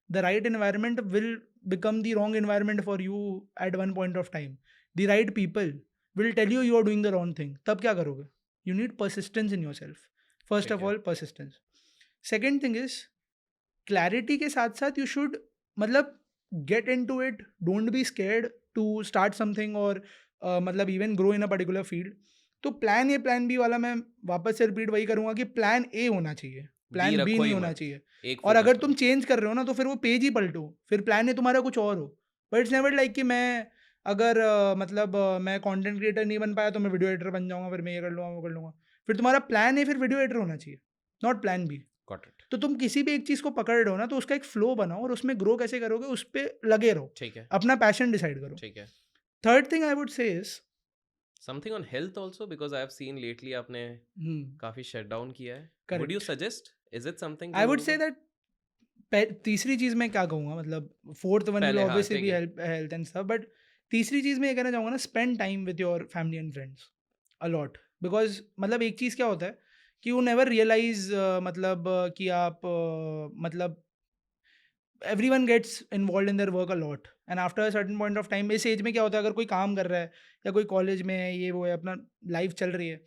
The right environment will become the wrong environment for you at one point of time. The right people will tell you you are doing the wrong thing, तब क्या करोगे? You need persistence in yourself, first ठीक ऑफ है। All persistence. Second thing is clarity के साथ साथ you should मतलब get into it, don't be scared to start something और मतलब even grow in a particular field. तो प्लान ए प्लान बी वाला मैं वापस से रिपीट वही करूँगा कि प्लान ए होना चाहिए, बी प्लान बी रखो नहीं ही होना मत, चाहिए। एक और फ़ोकस अगर तुम करो। चेंज कर रहे हो ना तो फिर वो पेज ही पलटो, फिर प्लान ए तुम्हारा कुछ और हो। बट इट्स नेवर लाइक कि मैं अगर मैं कंटेंट क्रिएटर नहीं बन पाया तो मैं वीडियो एडिटर बन जाऊँगा, फिर मैं ये कर लूँगा, वो कर लूँगा। फिर तुम्हारा प्लान ए फिर वीडियो एडिटर होना चाहिए, not plan B. Got it. तो तुम किसी भी एक चीज़ को पकड़ रहे हो ना, तो उसका एक फ्लो बनाओ और उसमें ग्रो कैसे करोगे, उस पे लगे रहो। ठीक है, अपना पैशन डिसाइड करो। ठीक है। थर्ड थिंग आई वुड से is something on health also, because I have scene lately आपने हुँ, काफ़ी शट डाउन किया है। Would you correct. Suggest? Is it something I जो वुड लोगों से को दैट पह तीसरी चीज़ मैं क्या कहूँगा, मतलब फोर्थ वन विल पहले, हाँ, ऑब्वियसली ठीक बी है। हेल्थ एंड स्टफ, बट तीसरी चीज़ मैं ये कहना चाहूँगा ना, spend time with your family and friends a lot. Because मतलब एक चीज़ क्या होता है कि यू नेवर रियलाइज़ कि आप मतलब everyone gets involved in their work a lot and after a certain point of time इस एज में क्या होता है, अगर कोई काम कर रहा है या कोई कॉलेज में है, ये वो है, अपना लाइफ चल रही है,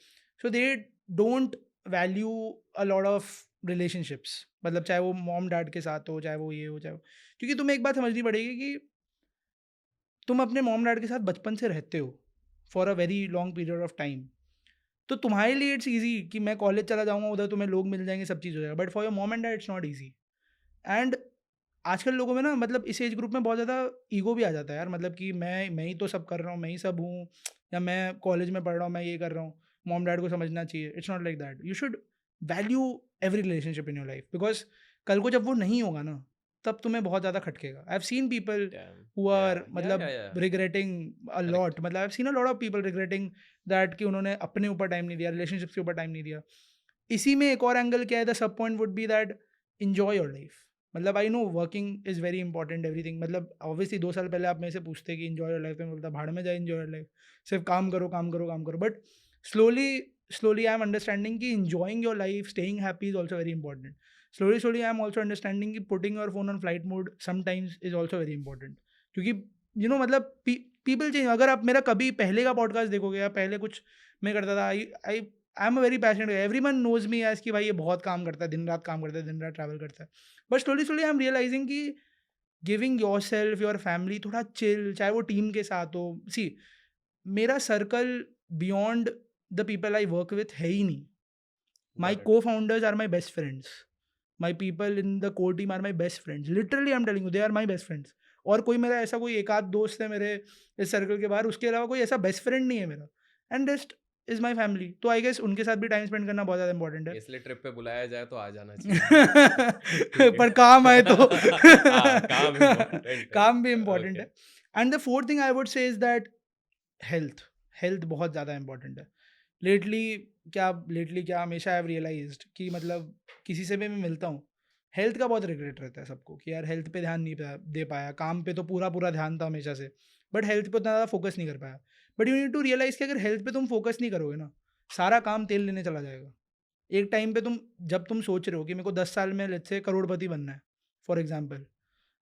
so they don't value a lot of relationships, मतलब चाहे वो मॉम डैड के साथ हो, चाहे वो ये हो, चाहे वो, क्योंकि तुम्हें एक बात समझनी पड़ेगी कि तुम अपने मॉम डैड के साथ बचपन से रहते हो for a very long period of time. तो तुम्हारे लिए इट्स ईजी कि मैं कॉलेज चला जाऊंगा, उधर तुम्हें लोग मिल जाएंगे, सब चीज़ हो जाएगा, but for your mom and dad it's not easy. And आजकल लोगों में ना, मतलब इस एज ग्रुप में बहुत ज़्यादा ईगो भी आ जाता है यार, मतलब कि मैं ही तो सब कर रहा हूँ, मैं ही सब हूँ, या मैं कॉलेज में पढ़ रहा हूँ, मैं ये कर रहा हूँ, मॉम डैड को समझना चाहिए। It's not like that, you should value every relationship in your life, because कल को जब वो नहीं होगा ना, तब तुम्हें बहुत ज़्यादा खटकेगा. I have seen people Damn. Who are Yeah, yeah, मतलब yeah, yeah. Regretting a Correct. Lot. मतलब I have seen a lot of people regretting that कि उन्होंने अपने ऊपर टाइम नहीं दिया, रिलेशनशिप्स के ऊपर टाइम नहीं दिया. इसी में एक और एंगल क्या है, the sub point would be that enjoy your life. मतलब I know working is very important everything. मतलब ऑब्वियसली 2 साल पहले आप मेरे से पूछते कि एन्जॉय योर लाइफ, में बोलता भाड़ में जाए एन्जॉय योर लाइफ. सिर्फ काम करो, काम करो, काम करो. But slowly I am understanding कि enjoying your life, staying happy is also very important. Slowly I am also understanding कि putting your phone on flight mode sometimes is also very important. क्योंकि you know मतलब people change. अगर आप मेरा कभी पहले का पॉडकास्ट देखोगे या पहले कुछ मैं करता था, I am a very passionate guy. Everyone knows me as कि भाई ये बहुत काम करता है, दिन रात काम करता है, दिन रात ट्रैवल करता है. But slowly I am realizing कि giving yourself, your family थोड़ा चिल, चाहे वो टीम के साथ हो. सी मेरा circle beyond the people I work with है ही नहीं. My Got it. Co-founders are my best friends. My people in the core team are my best friends. Literally I am telling you, they are my best friends. और कोई मेरा ऐसा कोई एक आध दोस्त है मेरे इस सर्कल के बाहर, उसके अलावा कोई ऐसा बेस्ट फ्रेंड नहीं है मेरा. And rest is my family. तो आई गेस उनके साथ भी टाइम स्पेंड करना बहुत ज़्यादा इंपॉर्टेंट है. इसलिए ट्रिप पे बुलाया जाए तो आ जाना चाहिए. ठीक पर है. काम आए तो हाँ, काम important है. काम भी इम्पॉर्टेंट Okay. है. And the fourth thing I would से इज दैट हेल्थ बहुत ज़्यादा इंपॉर्टेंट है. लेटली क्या हमेशा आई हैव रियलाइज्ड कि मतलब किसी से भी मैं मिलता हूँ, हेल्थ का बहुत रिग्रेट रहता है सबको कि यार हेल्थ पे ध्यान नहीं दे पाया. काम पे तो पूरा ध्यान था हमेशा से, बट हेल्थ पे उतना ज़्यादा फोकस नहीं कर पाया. But you need to realise कि अगर हेल्थ पे तुम फोकस नहीं करोगे ना, सारा काम तेल लेने चला जाएगा. एक टाइम पे जब तुम सोच रहे हो कि मेरे को 10 साल में लेट्स से करोड़पति बनना है फॉर एग्जाम्पल.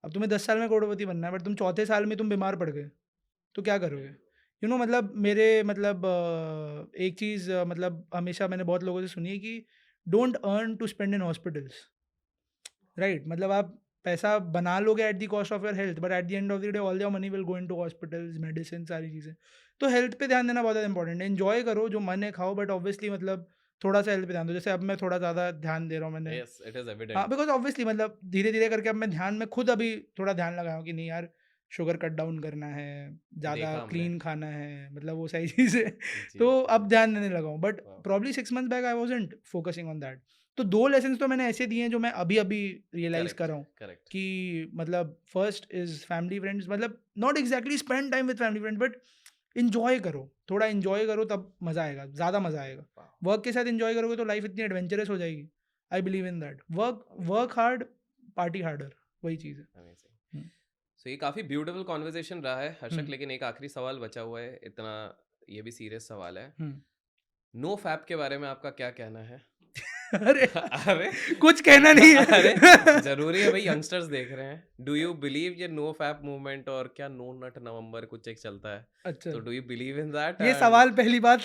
अब तुम्हें 10 साल में करोड़पति बनना है, बट तुम चौथे साल में तुम बीमार पड़ गए, तो क्या करोगे? मतलब मेरे मतलब एक चीज़ मतलब हमेशा मैंने बहुत लोगों से सुनी है कि don't earn to spend in hospitals. Right. मतलब आप पैसा बना लोगे at the cost of your health, but at the end of the day all your money will go into hospitals, medicine, सारी चीज़ें. तो हेल्थ पे ध्यान देना बहुत ज़्यादा इंपॉर्टेंट है. एन्जॉय करो, जो मन है खाओ, बट ऑब्वियसली मतलब थोड़ा सा हेल्थ पे ध्यान दो. जैसे अब मैं थोड़ा ज़्यादा ध्यान दे रहा हूँ मैंने. Yes, it is हाँ, evident. बिकॉज ऑब्वियसली मतलब धीरे करके अब मैं ध्यान में खुद अभी थोड़ा ध्यान लगाया हूँ कि नहीं यार, शुगर कट डाउन करना है, ज़्यादा देखा हमने. क्लीन खाना है, मतलब वो सारी चीज़ें. जी, तो जी, अब ध्यान देने लगा हूँ. But Wow. Probably 6 months back I wasn't focusing on that. तो 2 लेसन्स तो मैंने ऐसे दिए हैं जो मैं अभी रियलाइज़ Correct, कर रहा हूँ correct. कि मतलब फर्स्ट इज़ फैमिली फ्रेंड्स. मतलब not exactly spend time with family friends, but enjoy करो, थोड़ा इन्जॉय करो, तब मज़ा आएगा, ज़्यादा मज़ा आएगा. Wow. वर्क के साथ इन्जॉय करोगे तो लाइफ इतनी एडवेंचरस हो जाएगी. आई believe in that. Work hard, party harder, वही चीज़ है. Amazing. हम्म. So ये काफ़ी ब्यूटीफुल कॉन्वर्जेशन रहा है हर्षक, हम्म. लेकिन एक आखिरी सवाल बचा हुआ है. इतना ये भी सीरियस सवाल है. हम्म. नो फैप के बारे में आपका क्या कहना है? अरे अरे कुछ कहना नहीं है. अरे जरूरी है भाई, यंगस्टर्स देख रहे हैं. डू यू बिलीव ये नो फैप मूवमेंट और क्या नो नट नवंबर कुछ एक चलता है, अच्छा, तो do you believe in that? ये सवाल पहली बात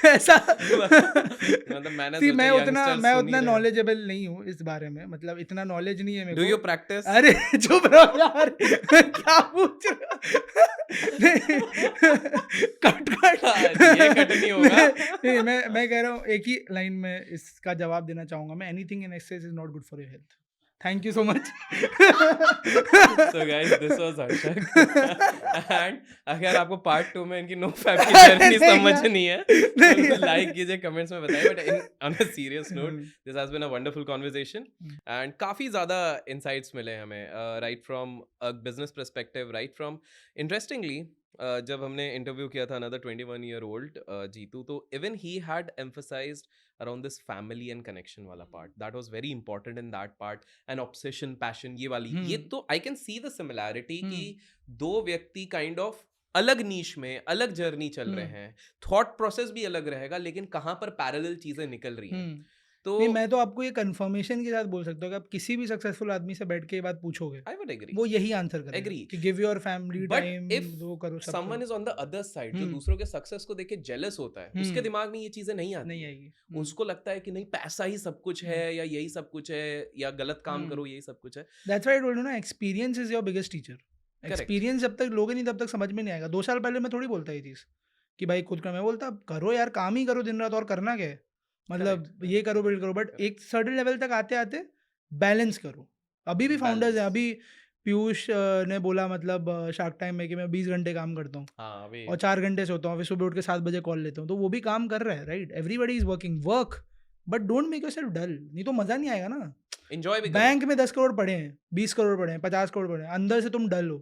ऐसा मतलब मैंने सी सोचा मैं उतना यंगस्टर्स सुन ही रहे हैं. नॉलेजेबल नहीं हूँ इस बारे में. मतलब इतना नॉलेज नहीं है डू मेरे यू को. प्रैक्टिस? अरे चुप रहो यार. क्या पूछ रहे हो? नहीं, कट ये कट नहीं होगा. नहीं, मैं कह रहा हूँ एक ही लाइन में इसका जवाब देना चाहूंगा मैं. Anything in excess is not good for your health. Thank you so much. So guys, this was Harshak. And अगर आपको पार्ट 2 में इनकी नो फैप की जर्नी समझनी है तो लाइक कीजिए, कमेंट्स में बताइए. But on a serious note, this has been a wonderful conversation and काफ़ी ज़्यादा इंसाइट्स मिले हमें, right from a business perspective, right from interestingly जब हमने इंटरव्यू किया था अनदर 21-year-old जीतू, तो even he had emphasized around this family and connection वाला part. That was very important in that part. And obsession, passion, ये वाली, ये तो I can see the similarity कि दो व्यक्ति काइंड ऑफ अलग नीश में अलग जर्नी चल रहे हैं. थॉट प्रोसेस भी अलग रहेगा, लेकिन कहाँ पर पैरेलल चीजें निकल रही हैं. तो नहीं, मैं तो आपको ये कंफर्मेशन के साथ बोल सकता हूँ कि आप किसी भी सक्सेसफुल आदमी से बैठ के ये बात पूछोगे, आई वुड एग्री, वो यही आंसर करेगा एग्री कि give your family but time, if वो करो, सब समवन करो. Is on the other side, जो दूसरों के सक्सेस को देख के जेलस होता है, उसके दिमाग में ये चीजें नहीं आती, नहीं आएगी. उसको लगता है कि नहीं पैसा ही सब कुछ है, या यही सब कुछ है, या गलत काम करो यही सब कुछ है. That's why I told you ना, experience is your biggest teacher. Experience जब तक लोगे नहीं तब तक समझ में नहीं आएगा. 2 साल पहले मैं थोड़ी बोलता ये चीज़ कि भाई खुद का, मैं बोलता करो यार, काम ही करो दिन रात, और करना क्या है, मतलब ये करो बिल्ड करो. बट एक सर्टेन लेवल तक आते आते बैलेंस करो. अभी भी फाउंडर्स हैं. अभी पीयूष ने बोला मतलब शार्क टाइम में कि मैं 20 घंटे काम करता हूँ और 4 घंटे सोता हूँ, फिर सुबह उठ के 7 बजे कॉल लेता हूँ. तो वो भी काम कर रहा है, right. Everybody is working. Work but don't make yourself dull, नहीं तो मज़ा नहीं आएगा ना। एन्जॉय भी करो, बैंक में 10 करोड़ पड़े हैं, 20 करोड़ पड़े हैं, 50 करोड़ पड़े हैं, अंदर से तुम डल हो,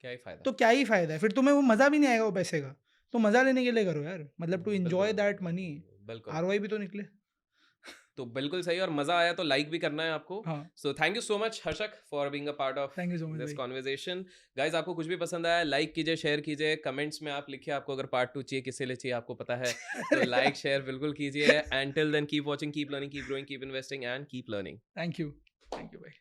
क्या ही फ़ायदा? तो क्या ही फ़ायदा है? फिर तुम्हें वो मज़ा भी नहीं आएगा वो पैसे का। तो मज़ा लेने के लिए करो यार, मतलब टू बिल्कुल, एन्जॉय दैट मनी, बिल्कुल। आरओआई भी तो निकले। तो बिल्कुल सही और मज़ा आया तो लाइक भी करना है आपको। हाँ, so thank you so much Harshak for being a part of thank you so much this भाई। कन्वर्सेशन। गाइस आपको कुछ भी पसंद आया लाइक कीजिए, शेयर कीजिए, कमेंट्स में आप लिखिए आपको अगर पार्ट 2 चाहिए, किसके लिए चाहिए आपको पता है। तो अरे लाइक, यार! शेयर बिल्कुल कीजिए and till then keep watching, keep learning, keep growing, keep investing and keep learning. Thank you भाई।